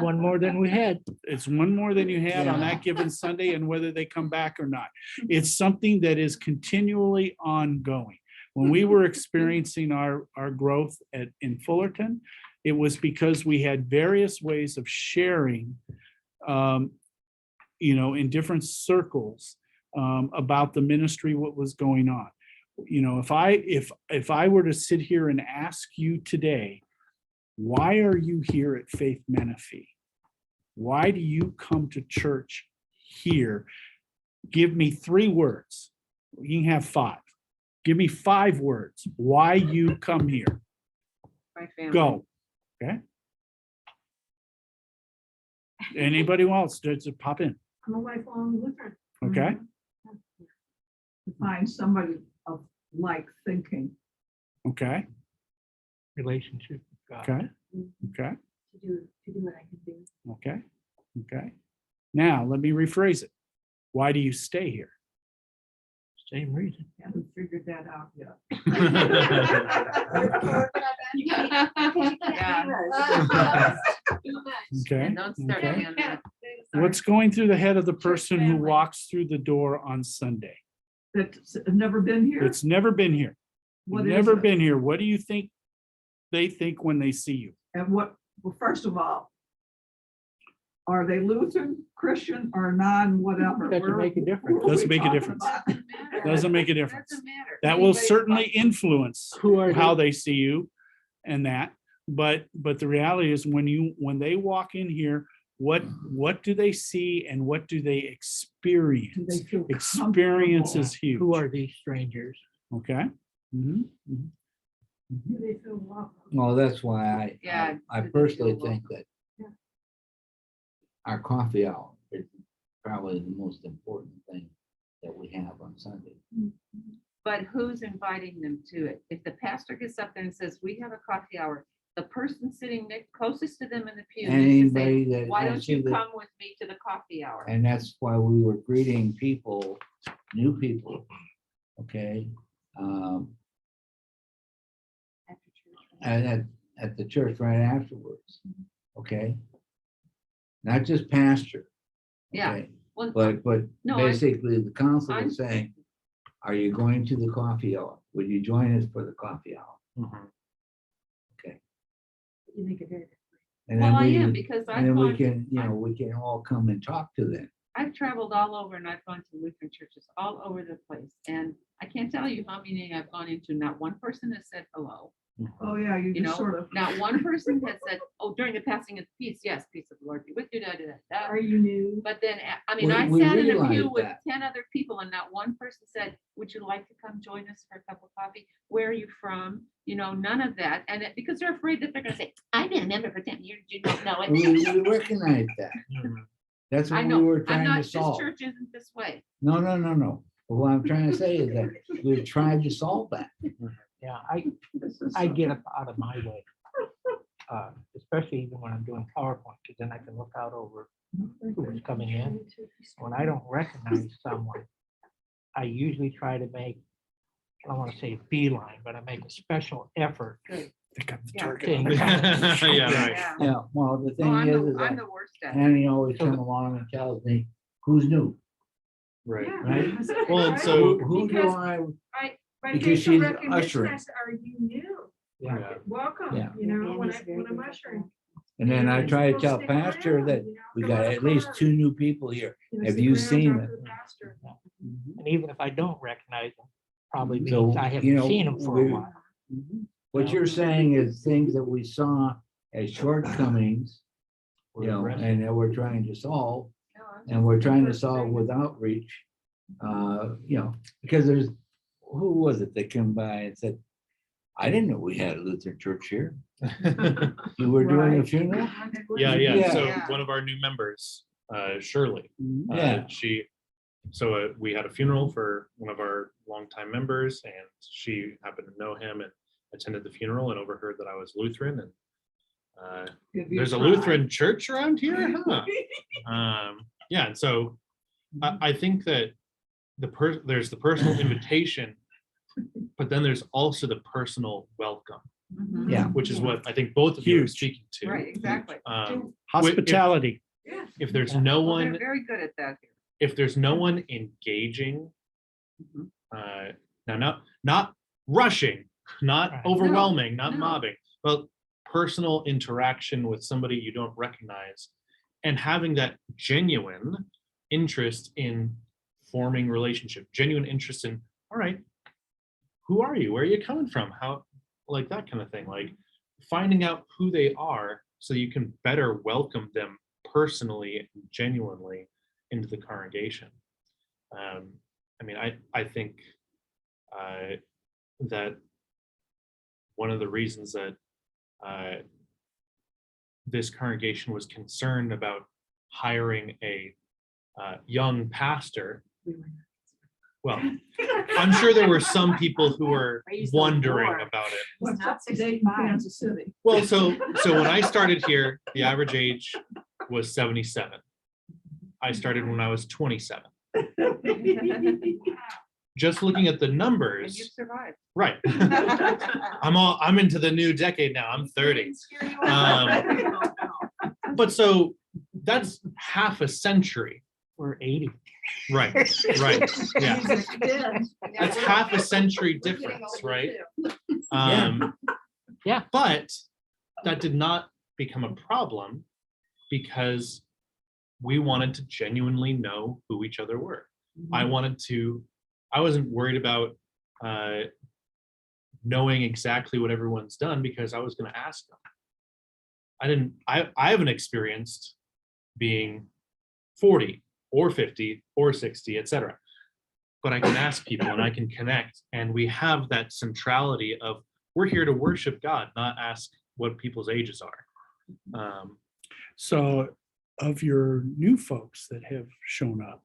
One more than we had. It's one more than you had on Yeah. that given Sunday and whether they come back or not. It's something that is continually ongoing. When we were experiencing our growth in Fullerton, it was because we had various ways of sharing, in different circles about the ministry, what was going on. If I were to sit here and ask you today, why are you here at Faith Menifee? Why do you come to church here? Give me 3 words. You can have 5. Give me 5 words. Why you come here? My family. Go. Okay. Anybody else? Just pop in. I'm a lifelong Lutheran. Okay. To find somebody of like thinking. Okay. Relationship. with God. Okay. Okay. To do what I can do. Okay. Okay. Now, let me rephrase it. Why do you stay here? Same reason. Haven't figured that out yet. Okay. And don't start okay. me on that. What's going through the head of the person who walks through the door on Sunday? That's never been here? It's never been here. What is Never it? been here. What do you think they think when they see you? And what, well, first of all, are they Lutheran, Christian, or non-whatever? Doesn't Where- make a difference. who are we Doesn't make a talking difference. about? Doesn't make a difference. Doesn't matter. That will Anybody certainly but- influence Who are how they? they see you and that. But the reality is when they walk in here, what do they see and what do they Do experience? they feel Experience comfortable? is huge. Who are these strangers? Okay. Mhm, mhm. Do they feel welcome? Well, that's why Yeah, I do they personally feel think that Yeah. our coffee hour is probably the most important thing that we have on Sunday. But who's inviting them to it? If the pastor gets up there and says, we have a coffee hour, the person sitting next closest to them in the pew needs to say, Anybody that. why don't wants you to- come with me to the coffee hour? And that's why we were greeting people, new people, okay? After church. And at the church right afterwards, okay? Not just pastor. Yeah. okay? Well, But No, I- basically the council I'm- is saying, are you going to the coffee hour? Would you join us for the coffee hour? Mhm. You make it very. And well, then I we, am because and then we can, we can all come and talk to them. I've traveled all over and I've gone to Lutheran churches all over the place. And I can't tell you how many I've gone into. Not one person has said hello. Oh, yeah, you You just know, sort of. not one person has said, oh, during the passing of peace, yes, peace of the Lord be with you, da, da, da, da. Are you new? But then, I mean, We- I we sat in a realize pew with that. 10 other people and not one person said, would you like to come join us for a cup of coffee? Where are you from? You know, none of that. And because they're afraid that they're gonna say, I've been a member for 10 years, you don't know We it. recognize that. That's I what we know, were I'm trying not, to this solve. church isn't this way. No. But what I'm trying to say is that we've tried to solve that. Yeah, This is I so- get up out of my way. Especially even when I'm doing PowerPoint, because then I can look out over who's coming in. When I don't recognize someone, I usually try to make, I don't want to say a beeline, but I make a special effort. Pick up the Yeah. target. to Yeah, right. Yeah. Yeah, well, the Oh, thing I'm is the, that I'm the worst at it. Annie always come along and tells me, who's new? Right. Right. Well, and so- Who do Because I, by because facial she's recognition, ushering. I said, are you new? Yeah. Yeah. Welcome, Yeah. you know, when Andy's very I'm good at ushering. and then I try to tell Pastor that we got at least 2 new people here. Have you seen it? And even if I don't recognize them, probably So, means I you haven't know, seen them for a we- while. What you're saying is things that we saw as shortcomings, We're addressing. and that we're trying to solve, No, I'm and we're trying to First solve thing. with outreach. Because there's, who was it that came by and said, I didn't know we had a Lutheran church here. You were doing a Right. funeral? Yeah, Yeah. So Yeah. one of our new members, Shirley, Yeah. we had a funeral for one of our longtime members, and she happened to know him and attended the funeral and overheard that I was Lutheran. And Give you there's a try. Lutheran church around here, huh? Yeah, and so I think that there's the personal invitation, but then there's also the personal welcome, Mhm. Yeah. which is what I think both of you are Huge. speaking to. Right, exactly. Hospitality. If there's no Well, they're one, very good at that here. if there's no one engaging, Mhm. now not rushing, not Right. overwhelming, not no. mobbing, but personal interaction with somebody you don't recognize, and having that genuine interest in forming relationship, genuine interest in, all right, who are you? Where are you coming from? How, like that kind of thing, like finding out who they are so you can better welcome them personally and genuinely into the congregation. I mean, I think that one of the reasons that this congregation was concerned about hiring a young pastor, well, I'm sure there were some people who were Praise the wondering Lord. about it. What's not up to date in 65. Kansas City? Well, so when I started here, the average age was 77. I started when I was 27. Just looking at the And you numbers, survived. right? I'm into the new decade now. I'm 30. But so that's half a century. We're 80. Right, right. Yeah. Yeah. That's half a century difference, right? Yeah. But that did not become a problem because we wanted to genuinely know who each other were. I wasn't worried about knowing exactly what everyone's done because I was going to ask them. I haven't experienced being 40 or 50 or 60, etc. But I can ask people and I can connect, and we have that centrality of we're here to worship God, not ask what people's ages are. So of your new folks that have shown up,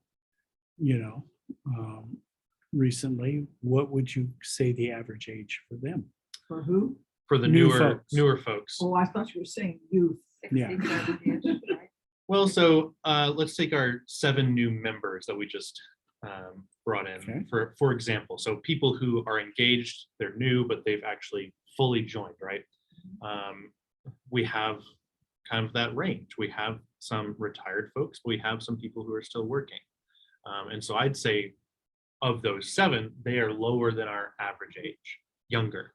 recently, what would you say the average age for them? For who? For the New newer folks. folks. Oh, I thought you were saying youth. Yeah. 60, 70-ish, right? Well, so let's take our 7 new members that we just brought in. Okay. For example, so people who are engaged, they're new, but they've actually fully joined, right? We have kind of that range. We have some retired folks, but we have some people who are still working. And so I'd say of those 7, they are lower than our average age, younger.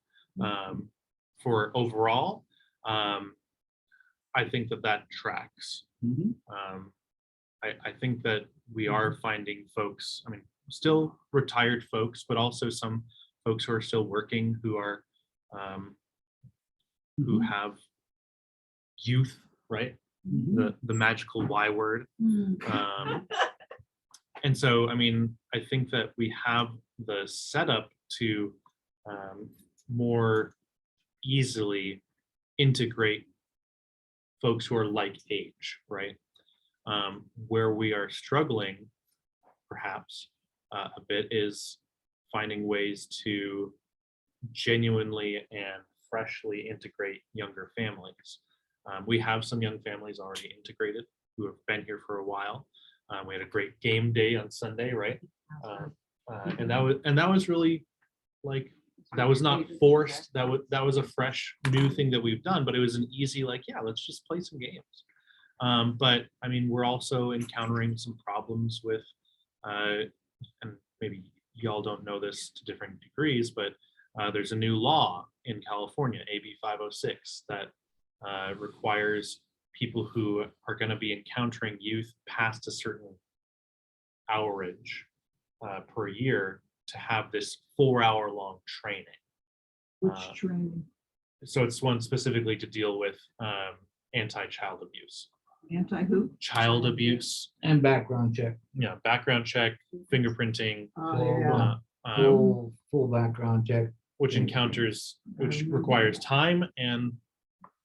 For overall, I think that tracks. Mhm. I think that we are finding folks, I mean, still retired folks, but also some folks who are still working, who are who have youth, right? The magical Y word. And so, I mean, I think that we have the setup to more easily integrate folks who are like age, right? Where we are struggling, perhaps, a bit is finding ways to genuinely and freshly integrate younger families. We have some young families already integrated who have been here for a while. We had a great game day on Sunday, right? And that was really like, that was not forced. That was a fresh new thing that we've done, but it was an easy, like, yeah, let's just play some games. But I mean, we're also encountering some problems with, and maybe y'all don't know this to different degrees, but there's a new law in California, AB 506, that requires people who are going to be encountering youth past a certain hourage per year to have this 4-hour-long training. Which training? So it's one specifically to deal with anti-child abuse. Anti-who? Child abuse, And background check, background check, fingerprinting, Yeah. full background check. which requires time and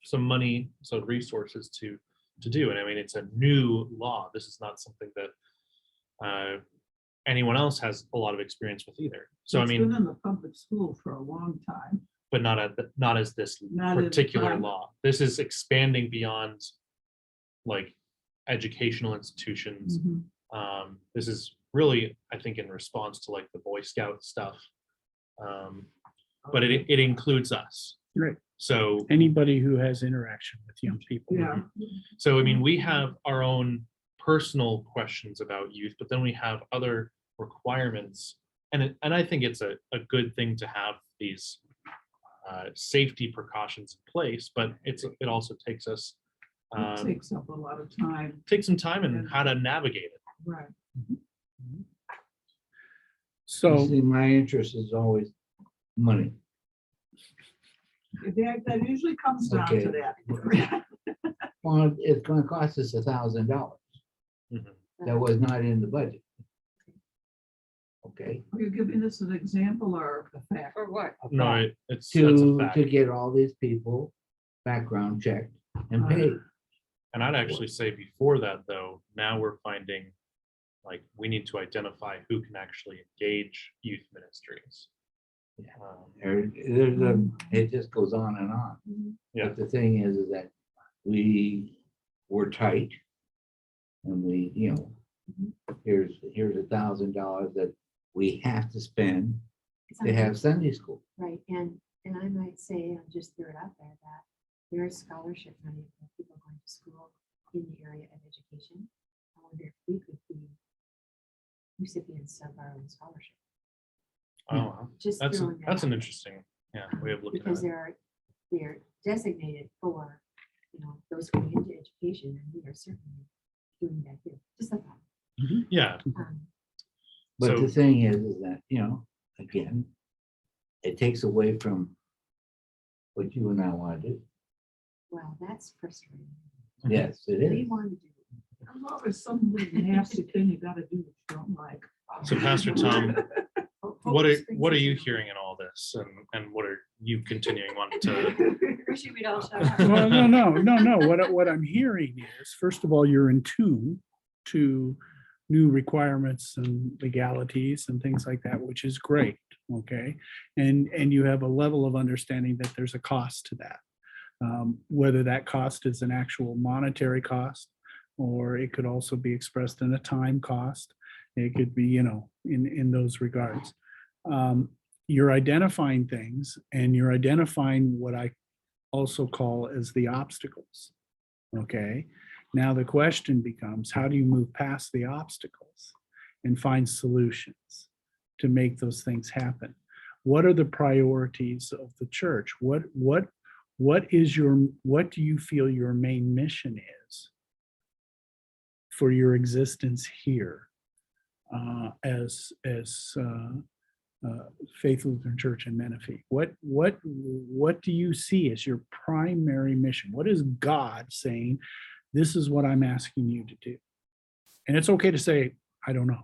some money, so resources to do. And I mean, it's a new law. This is not something that anyone else has a lot of experience with either. So I It's mean, been in the public school for a long time. but not as this Not as particular private. law. This is expanding beyond like educational institutions. This is really, I think, in response to like the Boy Scout stuff. But it includes us. Right. So Anybody who has interaction with young people. Yeah. So, I mean, we have our own personal questions about youth, but then we have other requirements. And I think it's a good thing to have these safety precautions in place, but it also takes us, It takes up a lot of time. take some time and how to navigate it. Right. So, See, my interest is always money. That usually comes down to Okay. that. Well, it's gonna cost us $1,000. Mhm. That was not in the budget. Okay, Are you giving us an example or a fact? Or what? No, that's a to fact. get all these people background checked and paid. And I'd actually say before that, though, now we're finding like we need to identify who can actually engage youth ministries. Yeah. Um, It just goes on and on. Yeah. But the thing is that we were tight. And we, Here's $1,000 that we have to spend It's to on- have Sunday school. Right, and I might say, I'll just throw it out there, that there is scholarship money for people going to school in the area of education. I wonder if we could be recipients of our own scholarship. Oh, wow. Just That's, throwing that that's out an there. interesting, yeah, way of looking at Because it. they're designated for, those going into education, and we are certainly doing that here, just like that. Yeah, But So- the thing is that, again, it takes away from what you and I want to do. Well, that's frustrating. Yes, it We is. want to do. I'm always some little nasty thing you gotta do that you don't like. so Pastor Tom, Hope what are, springs what are eternal. you hearing in all this? And what are you continuing on to? Wishing we'd all shut up. Well, no. What I'm hearing is, first of all, you're in tune to new requirements and legalities and things like that, which is great, okay? And you have a level of understanding that there's a cost to that. Whether that cost is an actual monetary cost, or it could also be expressed in a time cost. It could be, in those regards. You're identifying things, and you're identifying what I also call as the obstacles. Okay, now the question becomes, how do you move past the obstacles and find solutions to make those things happen? What are the priorities of the church? What do you feel your main mission is for your existence here as Faith Lutheran Church in Menifee? What do you see as your primary mission? What is God saying? This is what I'm asking you to do. And it's okay to say, I don't know.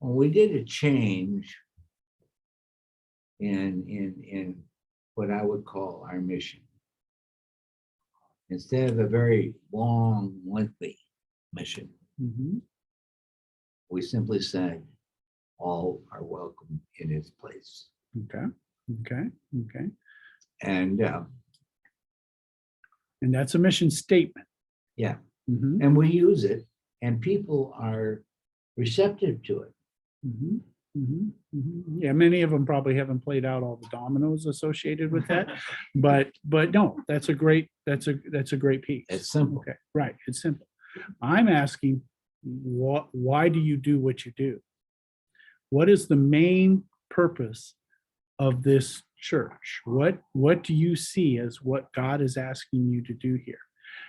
Well, we did a change in what I would call our mission. Instead of a very long, lengthy mission, Mhm. we simply said, all are welcome in its place. Okay. And And that's a mission statement. yeah, Mhm, and we use it, and people are receptive to it. mhm, mhm. Yeah, many of them probably haven't played out all the dominoes associated with that, but no, that's a great piece. It's simple. Okay, right, it's simple. I'm asking, why do you do what you do? What is the main purpose of this church? What do you see as what God is asking you to do here?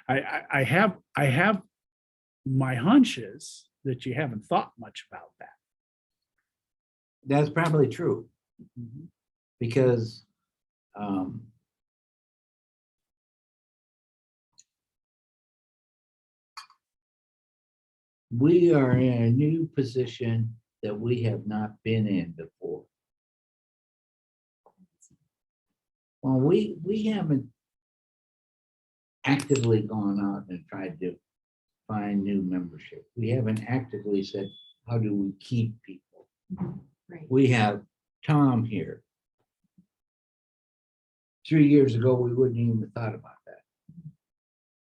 I have my hunches that you haven't thought much about that. That's probably true, Mhm. because we are in a new position that we have not been in before. Well, we haven't actively gone out and tried to find new membership. We haven't actively said, how do we keep people? Right. We have Tom here. 3 years ago, we wouldn't even have thought about that.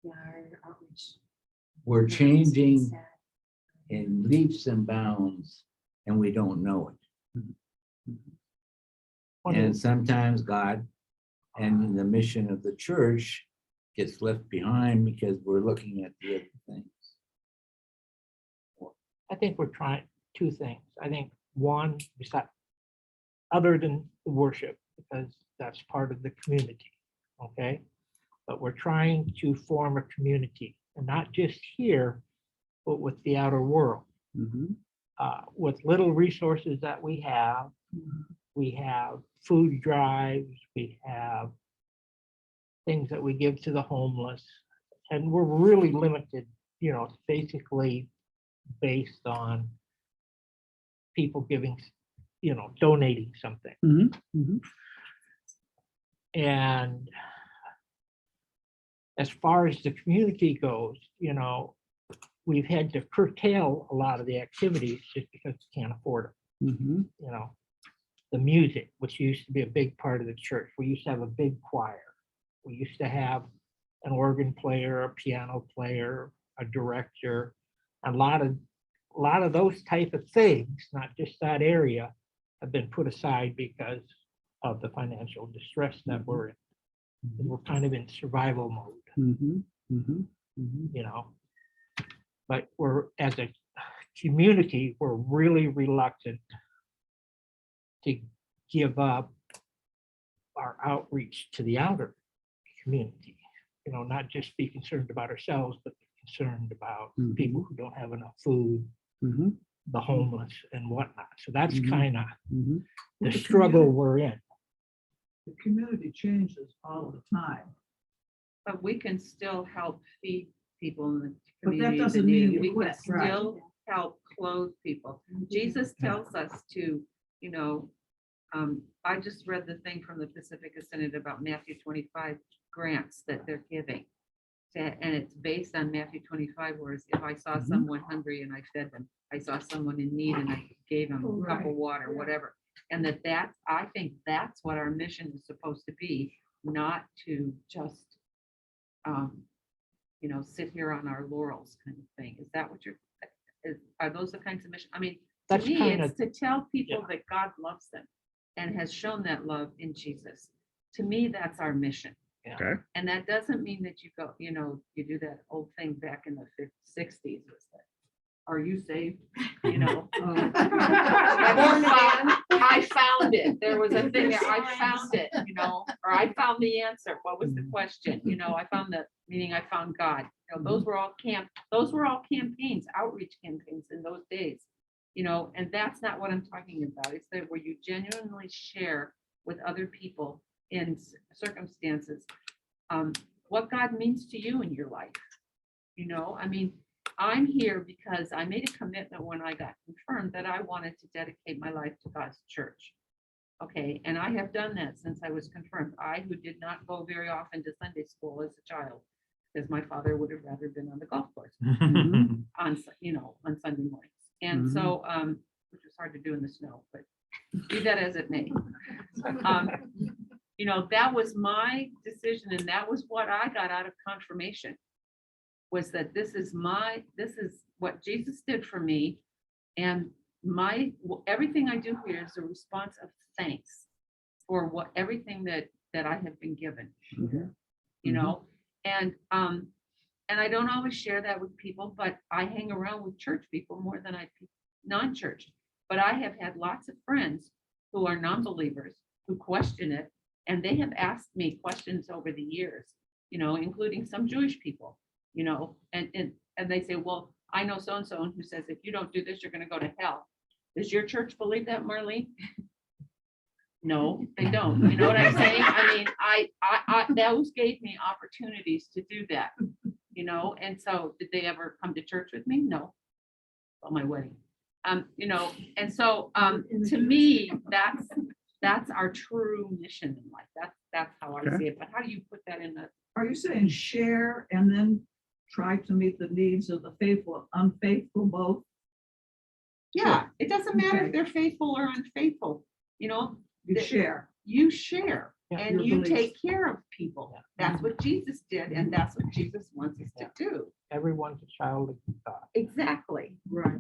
Yeah, our outreach. We're programs and changing staff. in leaps and bounds, and we don't know it. One of And sometimes God and the mission of the church gets left behind because we're looking at the other things. I think we're trying two things. I think one, besides, other than the worship, because that's part of the community, okay? But we're trying to form a community, and not just here, but with the outer world. Mhm. With little resources that we have food drives, we have things that we give to the homeless, and we're really limited, it's basically based on people giving, donating something. Mhm. Mhm. And as far as the community goes, we've had to curtail a lot of the activities just because we can't afford Mhm. them. The music, which used to be a big part of the church. We used to have a big choir. We used to have an organ player, a piano player, a director. A lot of those type of things, not just that area, have been put aside because of the financial distress that we're in. We're kind of in survival mode, Mhm, mhm, mhm. you know. But we're, as a community, we're really reluctant to give up our outreach to the outer community. You know, not just be concerned about ourselves, but be concerned about Mhm. people who don't have enough food, Mhm, the homeless and whatnot. So that's Mhm. kind of mhm. the struggle we're in. The community changes all the time. But we can still help feed people in the But that community. doesn't need. mean you We can quit, right. still help clothe people. Jesus tells us to, you know, I just read the thing from the Pacifica Synod about Matthew 25 grants that they're giving. And it's based on Matthew 25, whereas if I saw Mhm. someone hungry and I fed them, I saw someone in need and I gave them a cup of Right. water, whatever. And that's, I think that's what our mission is supposed to be, not to just, you know, sit here on our laurels kind of thing. Is that what are those the kinds of mission? I mean, to That's me, kind it's of, to tell people that God loves them and has shown that love in Jesus. To me, that's our mission. Okay. And that doesn't mean that you go, you know, you do that old thing back in the 60s. Was that, are you saved? You know, I found it. There was a thing that I found it, you know, or I found the answer. What was the question? You know, I found the meaning. I found God. You know, those were all campaigns, outreach campaigns in those days. You know, and that's not what I'm talking about. It's that where you genuinely share with other people in circumstances what God means to you in your life. You know, I mean, I'm here because I made a commitment when I got confirmed that I wanted to dedicate my life to God's church. Okay, and I have done that since I was confirmed. I, who did not go very often to Sunday school as a child, because my father would have rather been on the golf course on, you know, on Sunday mornings. And so, which was hard to do in the snow, but be that as it may. You know, that was my decision, and that was what I got out of confirmation, was that this is what Jesus did for me, and everything I do here is a response of thanks for everything that I have been given. Mhm. You know, and I don't always share that with people, but I hang around with church people more than non-church. But I have had lots of friends who are non-believers who question it, and they have asked me questions over the years, you know, including some Jewish people, you know, and they say, well, I know so-and-so who says, if you don't do this, you're going to go to hell. Does your church believe that, Marlene? No, they don't. You know what I'm saying? I mean, I those gave me opportunities to do that, you know, and so did they ever come to church with me? No. On my wedding. You know, and so to me, that's our true mission in life. That's how I see it. But how do you put that in the? Are you saying share and then try to meet the needs of the faithful, unfaithful both? Yeah, it doesn't matter Okay. if they're faithful or unfaithful, you know. You share. You share Yeah, and your you beliefs. take care of people. That's what Jesus did, and that's what Jesus wants us to do. everyone's a child of God. Exactly. Right.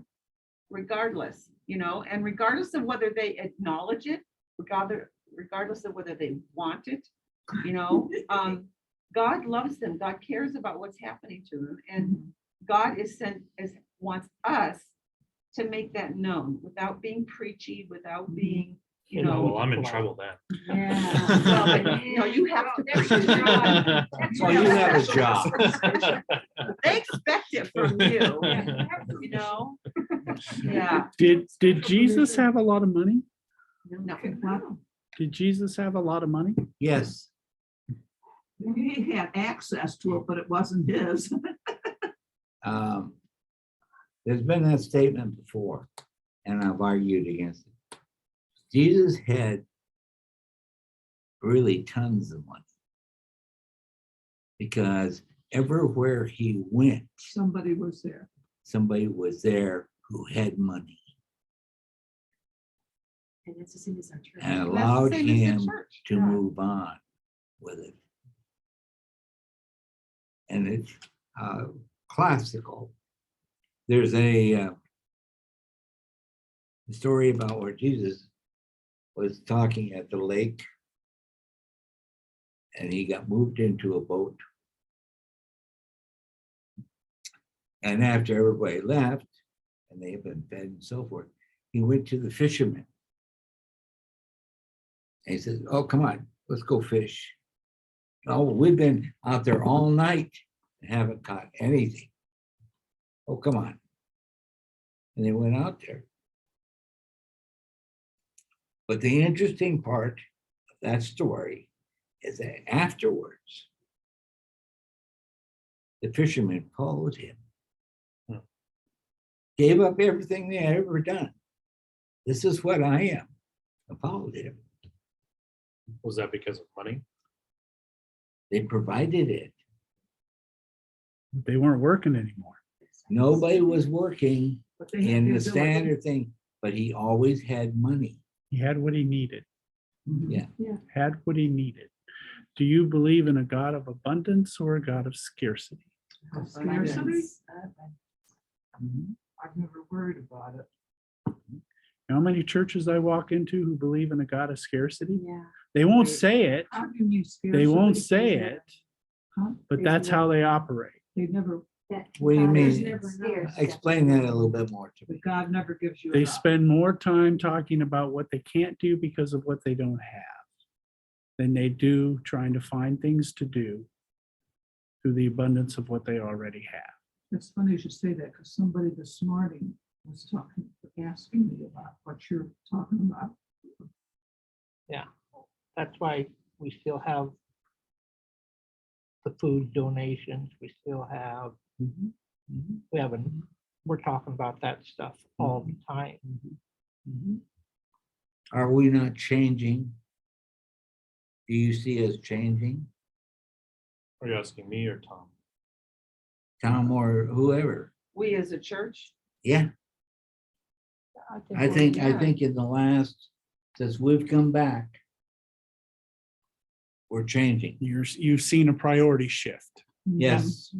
Regardless, you know, and regardless of whether they acknowledge it, regardless of whether they want it, you know, God loves them. God cares about what's happening to them, and God wants us to make that known without being preachy, without being, you know. Well, I'm in trouble then. Yeah, well, but, you know, you have to. That's your job. Well, you have a job. They expect it from you, you know? Yeah. Did Jesus have a lot of money? No. Wow. Did Jesus have a lot of money? Yes, He had access to it, but it wasn't his. there's been that statement before, and I've argued against it. Jesus had really tons of money because everywhere he went, Somebody was there. somebody was there who had money And it's the same as our church. and That's the allowed same as the him church. to Yeah. move on with it. And it's classical There's a story about where Jesus was talking at the lake and he got moved into a boat. And after everybody left and they had been fed and so forth, he went to the fishermen. And he said, oh, come on, let's go fish. Oh, we've been out there all night and haven't caught anything. Oh, come on. And they went out there. But the interesting part of that story is that afterwards, the fishermen followed him, gave up everything they had ever done. This is what I am. I followed him. Was that because of money? They provided it. They weren't working anymore. Nobody was working But they had in the ability. standard thing, but he always had money. He had what he needed, Mhm. Yeah. had what he needed. Do you believe in a God of abundance or a God of scarcity? Scarcity? Mhm. I've never worried about it. You know how many churches I walk into who believe in a God of scarcity? Yeah. They won't Right. say it, How do you mean scarcity? they won't say it, Huh? but that's how they operate. They never, What do you There's mean? never enough. Explain that a little bit more to me. God never gives you They enough. spend more time talking about what they can't do because of what they don't have than they do trying to find things to do through the abundance of what they already have. It's funny you should say that because somebody this morning was asking me about what you're talking about. That's why we still have the food donations, we still have, Mhm. Mhm. we haven't, we're talking about that stuff all the time. Mhm. Are we not changing? Do you see us changing? Are you asking me or Tom? Tom or whoever? We as a church, Yeah, I think in the last, since we've come back, we're changing. You've seen a priority shift. Yes.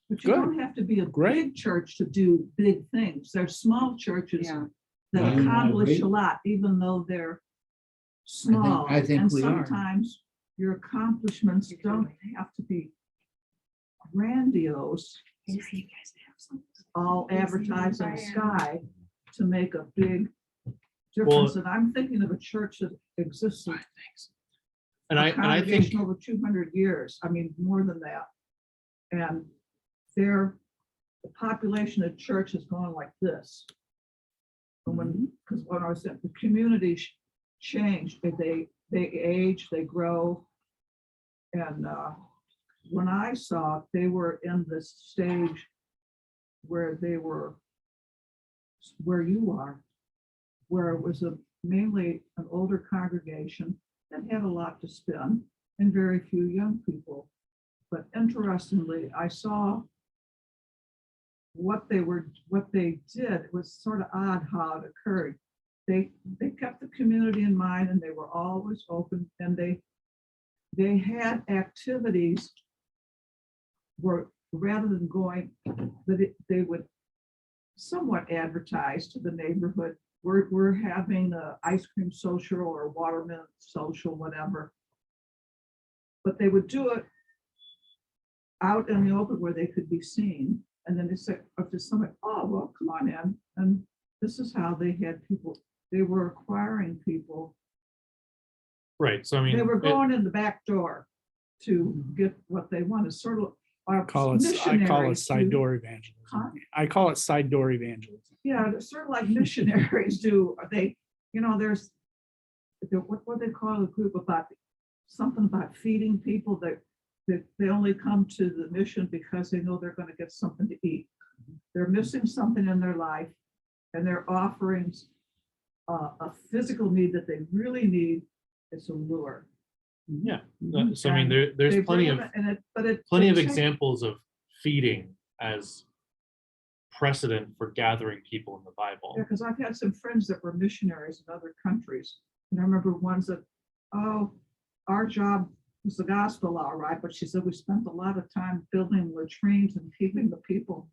But you don't have to be a Great. big church to do big things. There's small churches yeah. that Yeah, I accomplish agree. a lot, even though they're small. I think And we are. sometimes your accomplishments don't have to be grandiose, all advertised in the sky to make a big difference. And I'm thinking of a church that existed And a I think, congregation over 200 years, I mean, more than that. And the population of church has gone like this. And because when I was at the community changed, they age, they grow. And when I saw it, they were in this stage where they were, where you are, where it was mainly an older congregation that had a lot to spend and very few young people. But interestingly, I saw what they did. It was sort of odd how it occurred. They kept the community in mind and they were always open, and they had activities where rather than going, they would somewhat advertise to the neighborhood. We're having a ice cream social or watermelon social, whatever. But they would do it out in the open where they could be seen. And then they said, up to somebody, oh, well, come on in. And this is how they had people, they were acquiring people. right, so I mean. They were it- going in the back door to get what they wanted, sort of. I call it side door evangelism. Huh? I call it side door evangelism. Yeah, they're sort of like missionaries do. They, there's, what they call a group about, something about feeding people that they only come to the mission because they know they're going to get something to eat. They're missing something in their life and they're offering a physical need that they really need. It's a lure. Yeah, so I mean, They there's plenty bring of, them, but it plenty of takes- examples of feeding as precedent for gathering people in the Bible. Yeah, because I've had some friends that were missionaries in other countries. And I remember ones that, oh, our job was the gospel, all right, but she said we spent a lot of time building latrines and keeping the people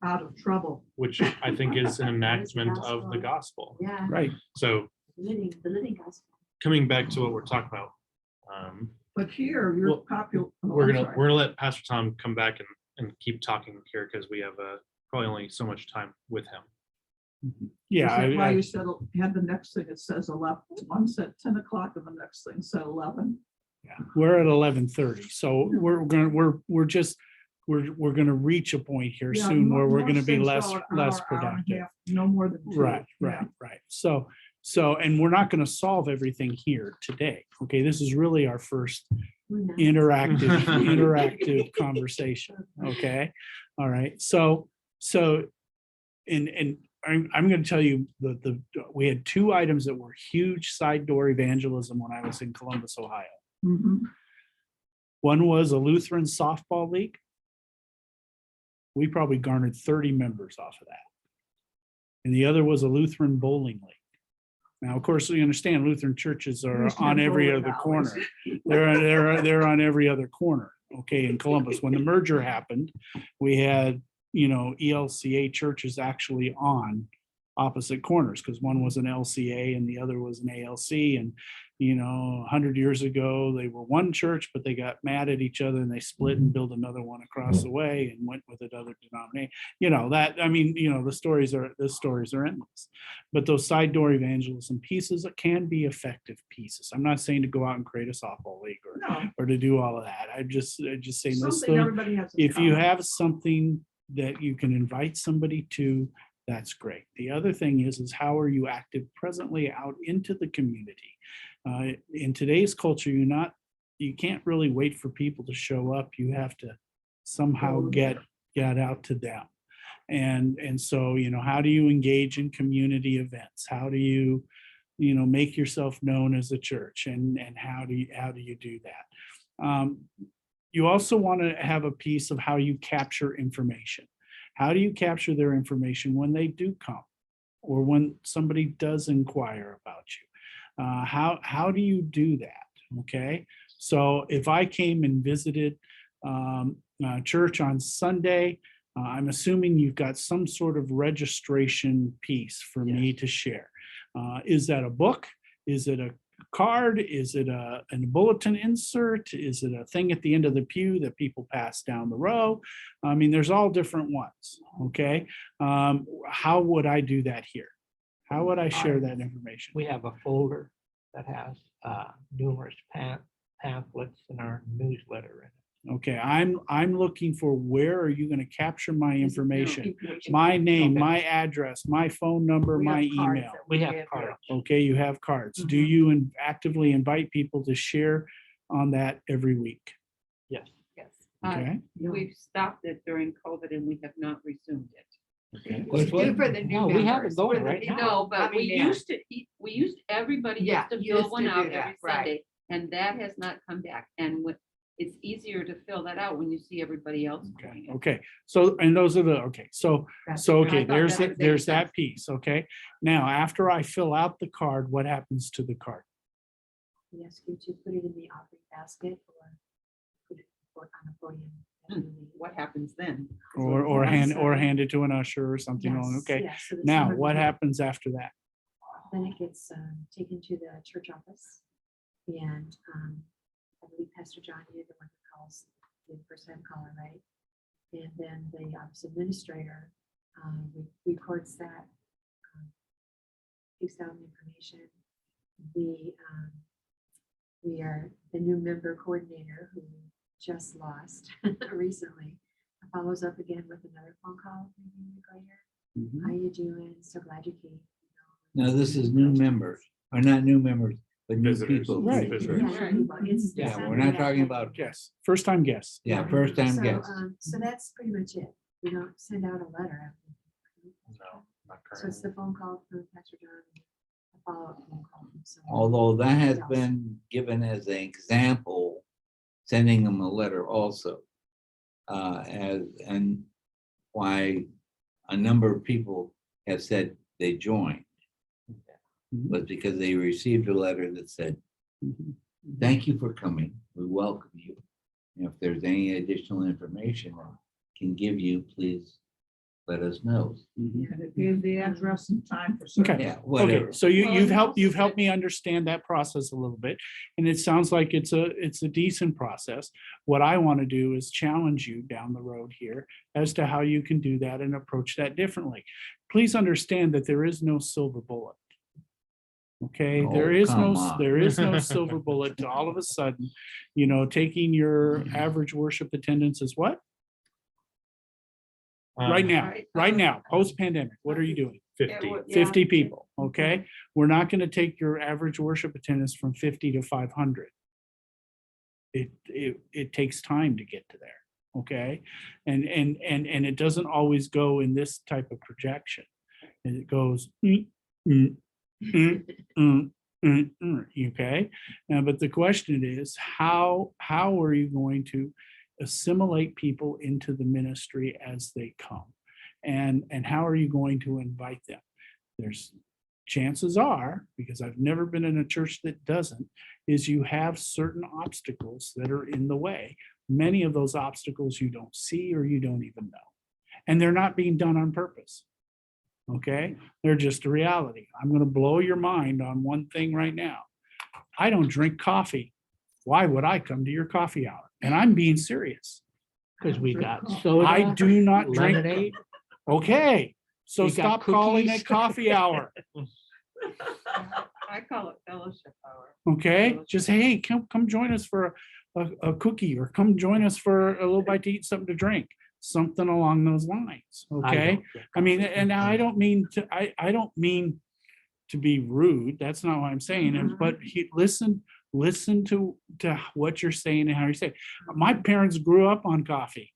out of trouble. which I think is an enactment of the gospel. Yeah, Right. So the living gospel. coming back to what we're talking about, But here, you're Well, popular. we're gonna let Pastor Tom come back and keep talking here because we have probably only so much time with him. Yeah. Why I- you said, had the next thing, it says 11, one said 10 o'clock and the next thing said 11. Yeah, we're at 11:30, so we're gonna reach a point here Yeah, soon where we're most gonna be things less go an less hour, hour and a productive. half, No more than two. Right, Yeah. right. So, and we're not gonna solve everything here today. Okay, this is really our first We're not. interactive conversation. Okay, all right. So, and I'm going to tell you that we had two items that were huge side door evangelism when I was in Columbus, Ohio. Mhm. One was a Lutheran softball league. We probably garnered 30 members off of that. And the other was a Lutheran bowling league. Now, of course, we understand Lutheran churches are Used to on have every bowling other alleys. corner. They're on every other corner. Okay, in Columbus, when the merger happened, we had, ELCA churches actually on opposite corners because one was an LCA and the other was an ALC. And 100 years ago, they were one church, but they got mad at each other and they split and built another one across the way and went with another denomination. The stories are endless. But those side door evangelism pieces can be effective pieces. I'm not saying to go out and create a softball league No, or to do all of that. I'm just saying, let's something still, everybody has. in if you common. have something that you can invite somebody to, that's great. The other thing is how are you active presently out into the community? In today's culture, you can't really wait for people to show up. You have to somehow Go get out to them. And so, how do you engage in community events? How do you, make yourself known as a church, and how do you do that? You also want to have a piece of how you capture information. How do you capture their information when they do come or when somebody does inquire about you? How do you do that? Okay, so if I came and visited church on Sunday, I'm assuming you've got some sort of registration piece for me to share. Is that a book? Is it a card? Is it a bulletin insert? Is it a thing at the end of the pew that people pass down the row? I mean, there's all different ones. Okay, how would I do that here? How would I share that information? We have a folder that has numerous pamphlets in our newsletter in it. Okay, I'm looking for where are you going to capture my information? Information. My name, Okay. my address, my phone number, We my have cards email. that We have give. cards. Okay, you have cards. Do Mhm. you actively invite people to share on that every week? Yes. Yes. Okay, We've stopped it during COVID and we have not resumed it. okay. Which Do one? for the new No, we have members, it going for the right new- now. No, but we coming in. used, everybody Yeah, used to used fill one to out do that, every right. Sunday. And that has not come back. And it's easier to fill that out when you see everybody else doing it. Okay, so, and those are the, okay, so, That's- so, I okay, thought there's, that was there's it. that piece, okay? Now, after I fill out the card, what happens to the card? We ask you to put it in the offering basket or put it on a podium. as you need. What happens then? Or Yes, hand it to an usher or something on, Yes, okay? yes, so that Now, someone what can- happens after that? Then it gets taken to the church office. And I believe Pastor John, you're the one who calls, the first time caller, right? And then the office administrator records that, takes down the information. We are the new member coordinator who just lost recently. Follows up again with another phone call, maybe a week later. How you doing? So glad you came. Now, this is new members, or not new members, but new Visitors. people. Right. Visitors. Yeah, it's- Yeah, it's we're not talking about, Yes, first time guests. yeah, first time So, guests. So that's pretty much it. We don't send out a letter. No, not So it's currently. the phone call from Pastor John, a follow-up phone call from someone. Although that has else. been given as an example, sending them a letter also. And why a number of people have said they joined was because they received a letter that said, thank you for coming. We welcome you. If there's any additional information I can give you, please let us know. And it gave the address and time for Okay. service. Yeah, Okay, whatever. so Well, you've and helped, also you've helped that- me understand that process a little bit. And it sounds like it's a decent process. What I want to do is challenge you down the road here as to how you can do that and approach that differently. Please understand that there is no silver bullet. Okay, there Oh, is come on. there is no silver bullet to all of a sudden, taking your average worship attendance is what? Right now, right now, post-pandemic, what are you doing? 50. 50 people, okay? We're not gonna take your average worship attendance from 50 to 500. It takes time to get to there, okay? And it doesn't always go in this type of projection. And it goes, okay? But the question is, how are you going to assimilate people into the ministry as they come? And how are you going to invite them? There's chances are, because I've never been in a church that doesn't, is you have certain obstacles that are in the way. Many of those obstacles you don't see or you don't even know. And they're not being done on purpose. Okay, they're just a reality. I'm going to blow your mind on one thing right now. I don't drink coffee. Why would I come to your coffee hour? And I'm being serious. Because we got Drink soda. I do not drink. Lemonade. Okay, so We got stop calling cookies. it coffee hour. I call it fellowship hour. Okay, just, hey, come join us for a cookie, or come join us for a little bite to eat, something to drink, something along those lines. I Okay. don't drink I mean, coffee. and I don't mean to be rude. That's not what I'm saying. But listen to what you're saying and how you say it. My parents grew up on coffee.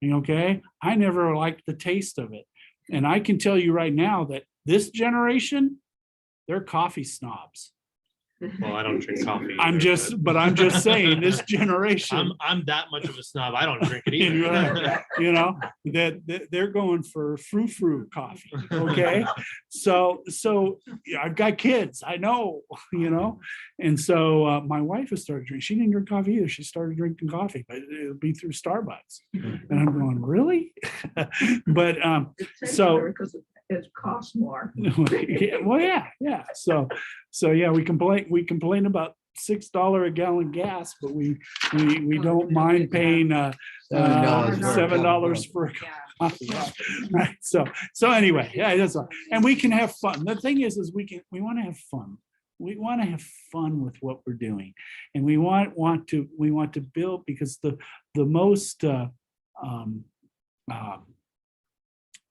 Okay. I never liked the taste of it. And I can tell you right now that this generation, they're coffee snobs. Well, I don't drink coffee. I'm either, just saying this generation. I'm that much of a snob. I don't drink it either. That they're going for frou-frou coffee. Okay. So yeah, I've got kids, I know, and so my wife has started drinking. She didn't drink coffee either. She started drinking coffee, but it'll be through Starbucks. And I'm going, really? But It tastes so- better because it costs more. well, yeah. So yeah, we complain about $6 a gallon gas, but we don't mind paying $7 for a coffee. Right. So anyway, yeah, that's all. And we can have fun. The thing is we want to have fun. We want to have fun with what we're doing, and we want to build, because the most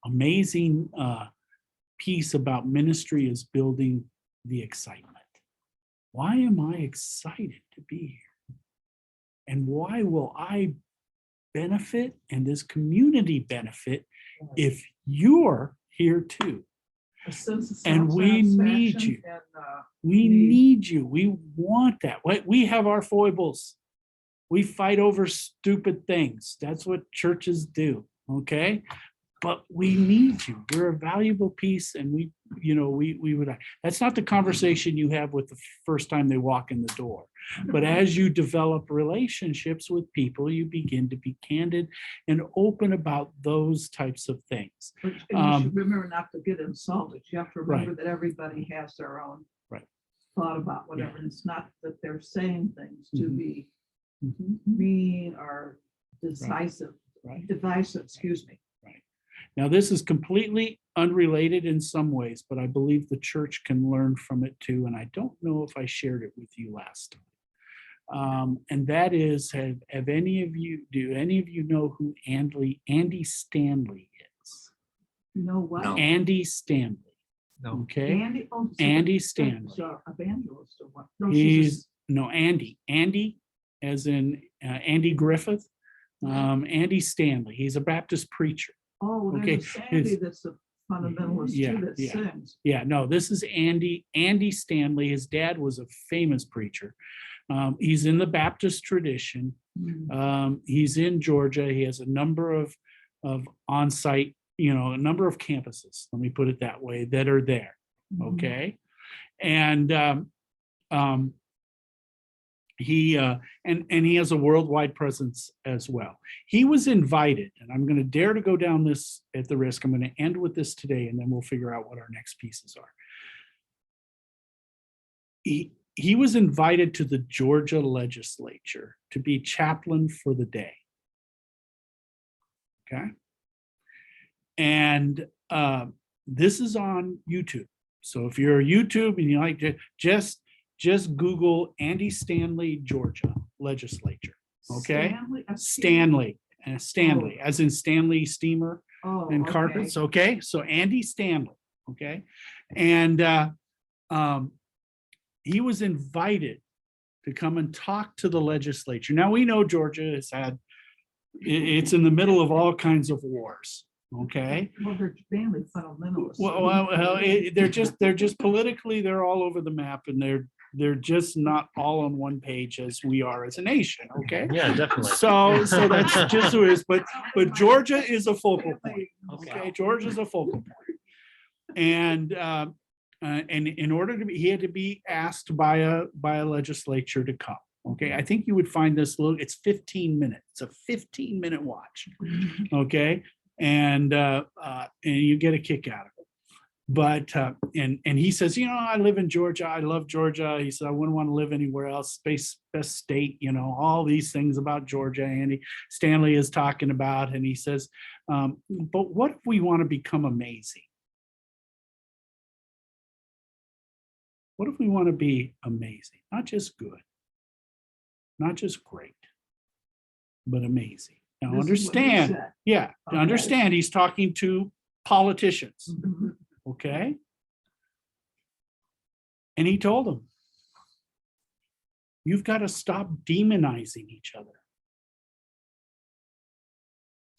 amazing piece about ministry is building the excitement. Why am I excited to be here? And why will I benefit, and this community benefit, if you're here too? A sense of And we need self-satisfaction you. and, We Need. need you. We want that. We have our foibles. We fight over stupid things. That's what churches do. Okay. But we need you. You're a valuable piece, and we would. That's not the conversation you have with the first time they walk in the door. But as you develop relationships with people, you begin to be candid and open about those types of things. but you should remember not to get insulted. You have to remember Right. that everybody has their own Right. thought about whatever. And it's not that they're saying things to Mhm. be Mhm. mean or decisive, Right. divisive, excuse me. Now, this is completely unrelated in some ways, but I believe the church can learn from it too. And I don't know if I shared it with you last time. And that is, do any of you know who Andy Stanley is? You know what? No. Andy Stanley. No. Okay. Andy, oh, so Andy she's Stanley. a evangelist or what? No, she's Andy, as in Andy Griffith. Andy Stanley. He's a Baptist preacher. oh, okay, there's a Sandy his- that's a fundamentalist Yeah, too that yeah. sings. Yeah, no, this is Andy Stanley. His dad was a famous preacher. He's in the Baptist tradition. Mm. He's in Georgia. He has a number of on-site, a number of campuses, let me put it that way, that are there. Mhm. Okay. And and he has a worldwide presence as well. He was invited, and I'm going to dare to go down this at the risk. I'm going to end with this today, and then we'll figure out what our next pieces are. He was invited to the Georgia legislature to be chaplain for the day. Okay. And this is on YouTube. So if you're a YouTube and you like to just Google Andy Stanley, Georgia legislature. Okay. Stanley, Stanley, as in Stanley steamer and carpets. Okay. So Andy Stanley. Okay. And he was invited to come and talk to the legislature. Now we know Georgia has had, it's in the middle of all kinds of wars. Okay. Well, they're family fundamentalists. Well, they're just politically, they're all over the map, and they're just not all on one page as we are as a nation. Okay. Yeah, definitely. So that's just who it is. But Georgia is a focal point. Okay. Georgia is a focal point. And in order to be, he had to be asked by a legislature to come. Okay. I think you would find this it's 15 minutes. It's a 15-minute watch. Okay. And you get a kick out of it. But and he says, I live in Georgia. I love Georgia. He said, I wouldn't want to live anywhere else. Best state, all these things about Georgia. Andy Stanley is talking about, and he says, but what if we want to become amazing? What if we want to be amazing? Not just good, not just great, but amazing. Now understand, understand he's talking to politicians, okay? And he told them, you've got to stop demonizing each other.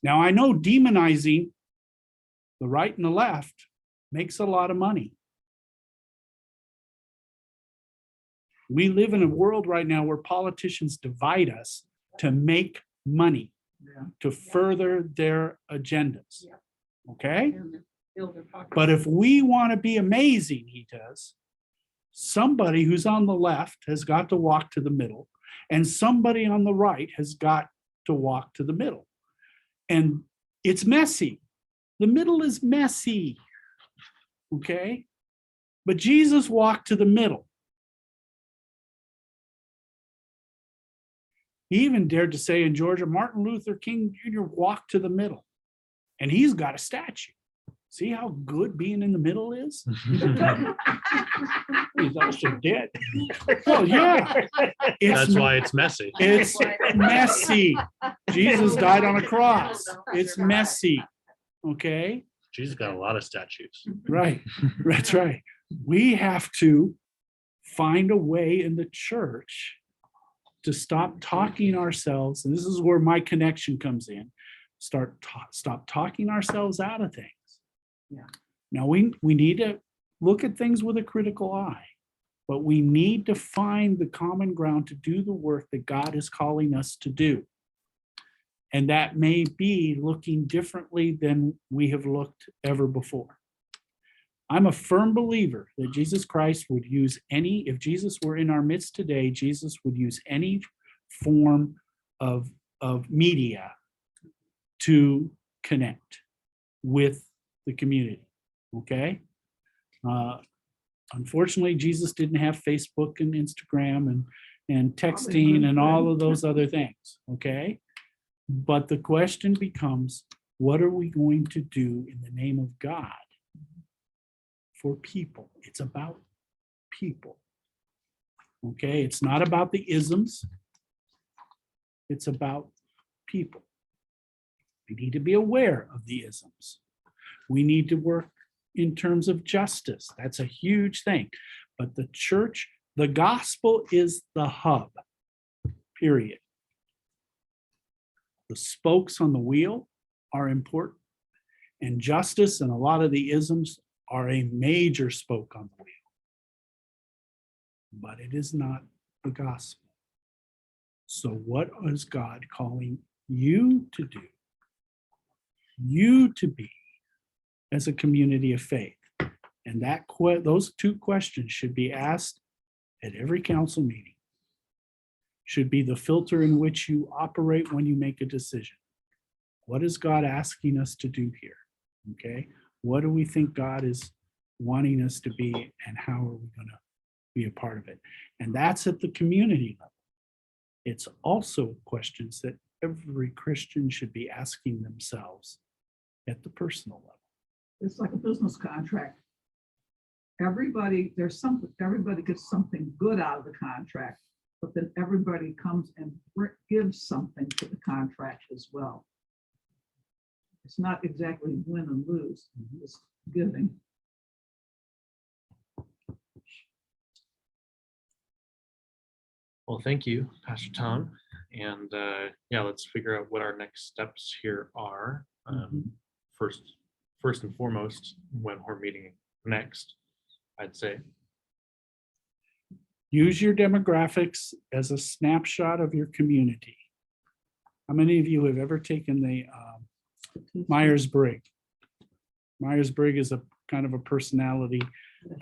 Now I know demonizing the right and the left makes a lot of money. We live in a world right now where politicians divide us to make money. To further their agendas. Okay. But if we want to be amazing, he does, somebody who's on the left has got to walk to the middle, and somebody on the right has got to walk to the middle. And it's messy. The middle is messy. Okay. But Jesus walked to the middle. He even dared to say in Georgia, Martin Luther King Jr. walked to the middle, and he's got a statue. See how good being in the middle is? He's also dead. Well, yeah. That's why it's messy. It's messy. Jesus died on a cross. It's messy. Okay. Jesus got a lot of statues. Right. That's right. We have to find a way in the church to stop talking ourselves, and this is where my connection comes in, stop talking ourselves out of things. Yeah. Now we need to look at things with a critical eye, but we need to find the common ground to do the work that God is calling us to do. And that may be looking differently than we have looked ever before. I'm a firm believer that Jesus Christ would use if Jesus were in our midst today, Jesus would use any form of media to connect with the community, okay? Unfortunately, Jesus didn't have Facebook and Instagram and texting and all of those other things, okay? But the question becomes, what are we going to do in the name of God? For people. It's about people. Okay, it's not about the isms. It's about people. We need to be aware of the isms. We need to work in terms of justice. That's a huge thing. But the church, the gospel is the hub, period. The spokes on the wheel are important. And justice and a lot of the isms are a major spoke on the wheel. But it is not the gospel. So what is God calling you to do? You to be as a community of faith? And those two questions should be asked at every council meeting. should be the filter in which you operate when you make a decision. What is God asking us to do here? Okay, what do we think God is wanting us to be, and how are we going to be a part of it? And that's at the community level. It's also questions that every Christian should be asking themselves at the personal level. It's like a business contract. Everybody gets something good out of the contract, but then everybody comes and gives something to the contract as well. It's not exactly win and lose, it's giving. Well, thank you, Pastor Tom. And yeah, let's figure out what our next steps here are. First and foremost, when we're meeting next, I'd say. Use your demographics as a snapshot of your community. How many of you have ever taken the Myers-Briggs? Myers-Briggs is a kind of a personality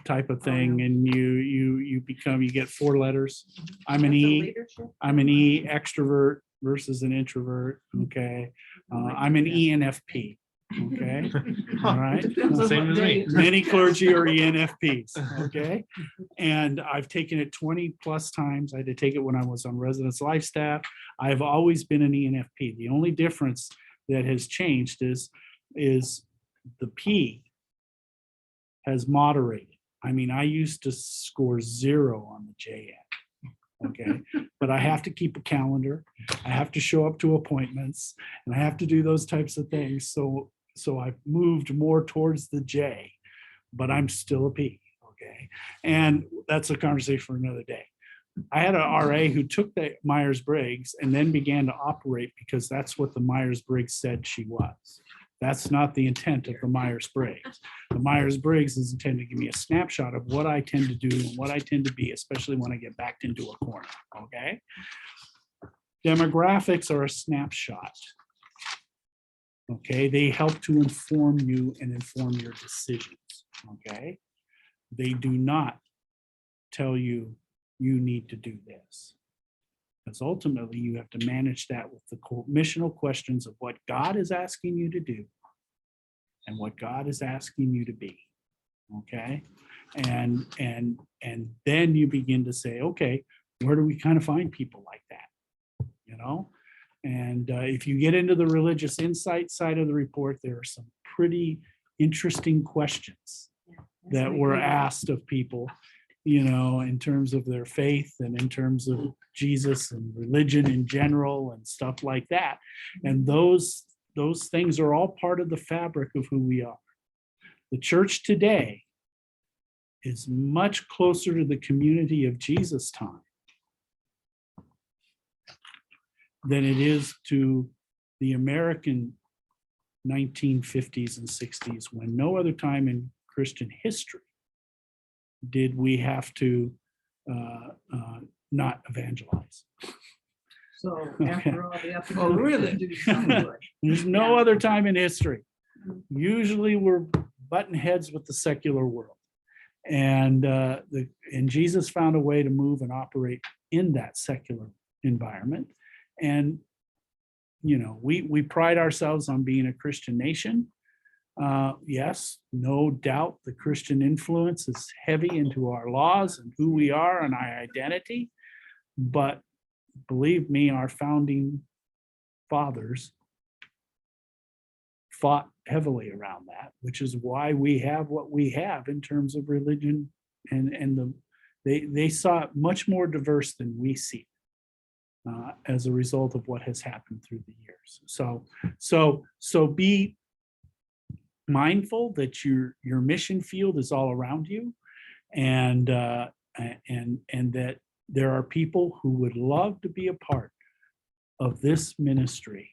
type of thing, and you get 4 letters. I'm an E extrovert versus an introvert. Okay, I'm an ENFP. Okay, all right. Same as me. Many clergy are ENFPs. Okay, and I've taken it 20 plus times. I had to take it when I was on residence life staff. I've always been an ENFP. The only difference that has changed is the P has moderated. I mean, I used to score 0 on the JN. Okay, but I have to keep a calendar. I have to show up to appointments, and I have to do those types of things. So I've moved more towards the J, but I'm still a P. Okay, and that's a conversation for another day. I had an RA who took the Myers-Briggs and then began to operate because that's what the Myers-Briggs said she was. That's not the intent of the Myers-Briggs. The Myers-Briggs is intended to give me a snapshot of what I tend to do and what I tend to be, especially when I get backed into a corner. Okay. Demographics are a snapshot. Okay. They help to inform you and inform your decisions. Okay. They do not tell you you need to do this. Because ultimately you have to manage that with the missional questions of what God is asking you to do and what God is asking you to be. Okay. And then you begin to say, okay, where do we kind of find people like that? You know? And if you get into the religious insight side of the report, there are some pretty interesting questions that were asked of people, you know, in terms of their faith and in terms of Jesus and religion in general and stuff like that. And those things are all part of the fabric of who we are. The church today is much closer to the community of Jesus' time than it is to the American 1950s and 60s, when no other time in Christian history did we have to not evangelize. So after all the up and Oh, downs, really? do some good. There's no other time in history. Usually we're butting heads with the secular world. And Jesus found a way to move and operate in that secular environment. And, you know, we pride ourselves on being a Christian nation. Yes, no doubt the Christian influence is heavy into our laws and who we are and our identity. But believe me, our founding fathers fought heavily around that, which is why we have what we have in terms of religion, and they saw it much more diverse than we see as a result of what has happened through the years. So be mindful that your mission field is all around you, and that there are people who would love to be a part of this ministry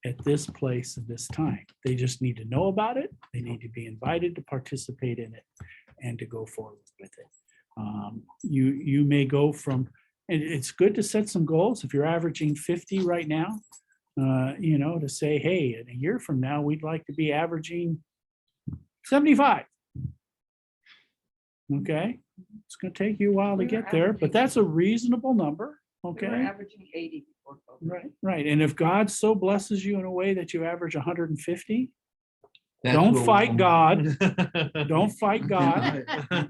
at this place at this time. They just need to know about it. They need to be invited to participate in it and to go forward with it. You may go from, and it's good to set some goals. If you're averaging 50 right now, you know, to say, hey, in a year from now, we'd like to be averaging 75. Okay, it's going to take you a while to get there, but that's a reasonable number. We were Okay, averaging 80 before COVID. right, right. And if God so blesses you in a way that you average 150, That's don't what fight we- God. Don't fight God. That's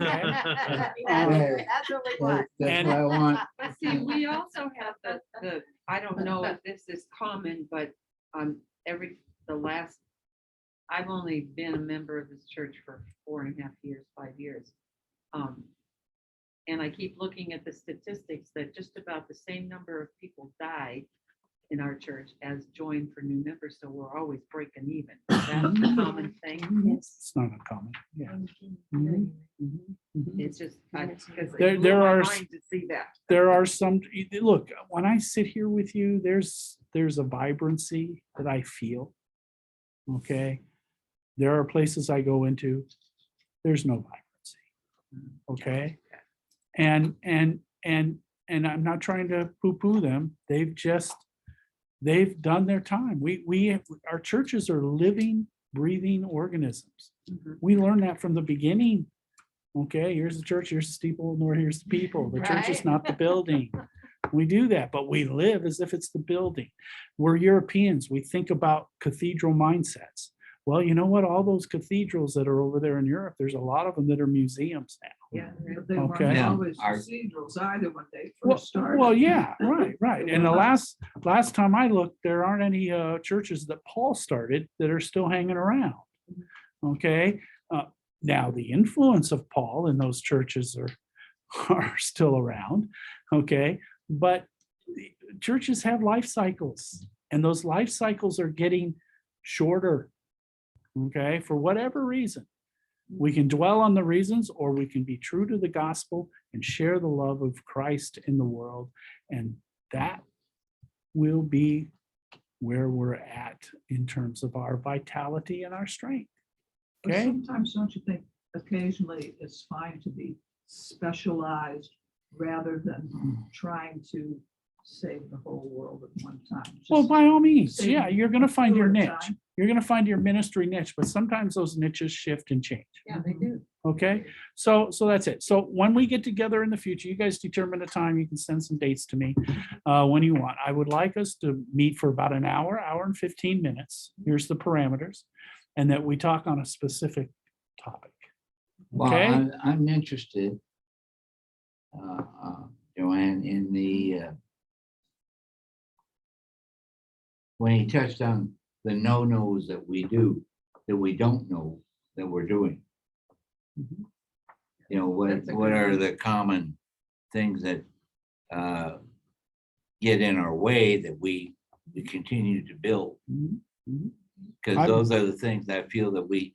what we want. That's And- what I want. But see, we also have I don't know if this is common, but I've only been a member of this church for 4.5 years, 5 years. And I keep looking at the statistics that just about the same number of people died in our church as joined for new members, so we're always breaking even. That's a common thing. Yes. It's not uncommon. Yeah. It's just, because There- it blew there my are mind to see that. There are some, look, when I sit here with you, there's a vibrancy that I feel. Okay. There are places I go into, there's no vibrancy. Okay. And I'm not trying to poo-poo them. They've done their time. Our churches are living, breathing organisms. Mhm. We learned that from the beginning. Okay, here's the church, here's the steeple, and here's the people. The church is Right. not the building. We do that, but we live as if it's the building. We're Europeans. We think about cathedral mindsets. Well, you know what? All those cathedrals that are over there in Europe, there's a lot of them that are museums now. Yeah. But they Okay. weren't Yeah, always our- cathedrals either when they Well, first started. well, yeah, right. And the last time I looked, there aren't any churches that Paul started that are still hanging around. Okay, now the influence of Paul in those churches are still around. Okay, but the churches have life cycles, and those life cycles are getting shorter. Okay, for whatever reason. We can dwell on the reasons, or we can be true to the gospel and share the love of Christ in the world. And that will be where we're at in terms of our vitality and our strength. But Okay, sometimes don't you think occasionally it's fine to be specialized rather than trying to save the whole world at one time? well, Just by all means, saving yeah, you're gonna find your a few at a niche. time. You're gonna find your ministry niche, but sometimes those niches shift and change. Yeah, they do. Okay, so that's it. So when we get together in the future, you guys determine a time, you can send some dates to me when you want. I would like us to meet for about an hour and 15 minutes. Here's the parameters. And that we talk on a specific topic. Well, Okay, I'm interested, Joanne, in when he touched on the no-nos that we do, that we don't know that we're doing. You know, That's a what good are one. the common things that get in our way that we continue to build? Mhm, mhm. Because I'm- those are the things I feel that we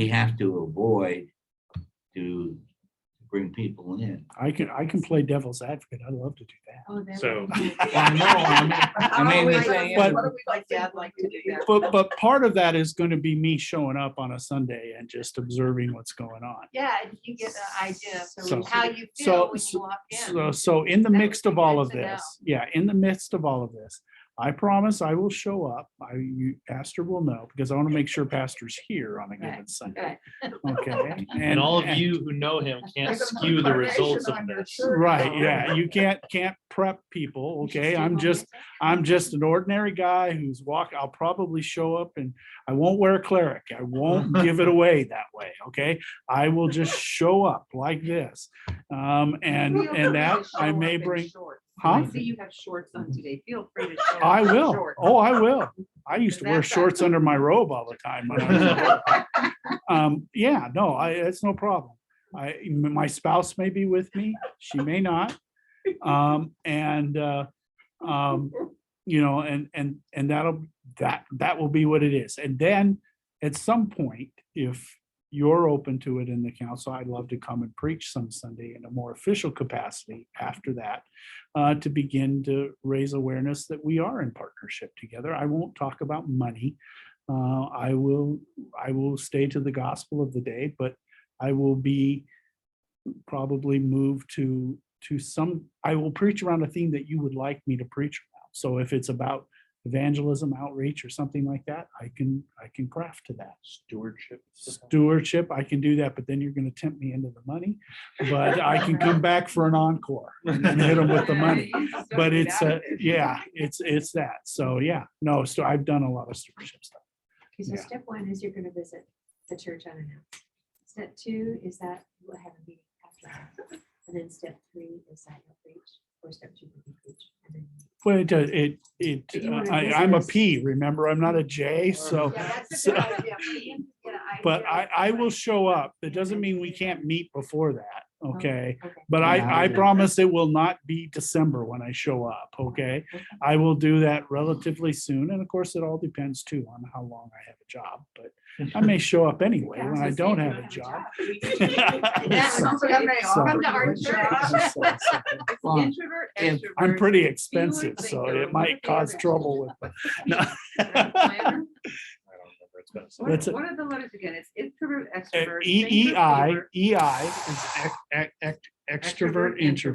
have to avoid to bring people in. I can play devil's advocate. I'd love to do that. Oh, that So- would be good. Well, I know, I mean, the thing is, What do we like Dad like to do that? But part of that is going to be me showing up on a Sunday and just observing what's going on. Yeah, and you get an idea So- of how you so- feel when so- you walk in. So in the That would midst of be all good of to know. this, in the midst of all of this, I promise I will show up. Pastor will know, because I want to make sure Pastor's here on a given Right, Sunday. right. Okay. And all of you who know him can't skew the results of this. Right, yeah, you can't prep people, okay? I'm just an ordinary guy who's I'll probably show up and I won't wear a cleric. I won't give it away that way, okay? I will just show up like this. And Feel free to that show I up may in bring, shorts. huh? I see you have shorts on today. Feel free to show up. I in will. shorts. Oh, I will. I used to wear That's shorts under my robe all the time. When I was yeah, no, it's no problem. My spouse may be with me. She may not. And that will be what it is. And then at some point, if you're open to it in the council, I'd love to come and preach some Sunday in a more official capacity after that, to begin to raise awareness that we are in partnership together. I won't talk about money. I will stay to the gospel of the day, but I will be probably moved to I will preach around a theme that you would like me to preach around. So if it's about evangelism outreach or something like that, I can craft to that. Stewardship. Stewardship, I can do that, but then you're gonna tempt me into the money. But I can come back for an encore and hit them with the money. But it's, yeah, it's that. So, yeah, no, so I've done a lot of stewardship stuff. Okay, so Yeah. step one is you're gonna visit the church unannounced. Step two is that we'll have a meeting after that. And then step three is that outreach, or step two would be preach. And then Well, you wanna I'm a visit us- P, remember, I'm not a J, so. Yeah, that's a so- good idea. You can get an But idea. I will show up. That doesn't mean we can't meet before that, okay? Okay. But Yeah, I yeah. promise it will not be December when I show up, okay? Okay. I will do that relatively soon, and of course, it all depends too on how long I have a job, but I may show up anyway Yeah, I was when I gonna say, don't if you have don't a job. Yeah, So- don't forget they so- come to our so- church. so- Well, Introvert, if- extrovert. I'm pretty you would expensive, think so there it would might be cause other trouble with. No. Planner? I don't remember. It's been a What's it? What are the letters again? It's introvert, extrovert. EEI thinker, doer. is extrovert, introvert.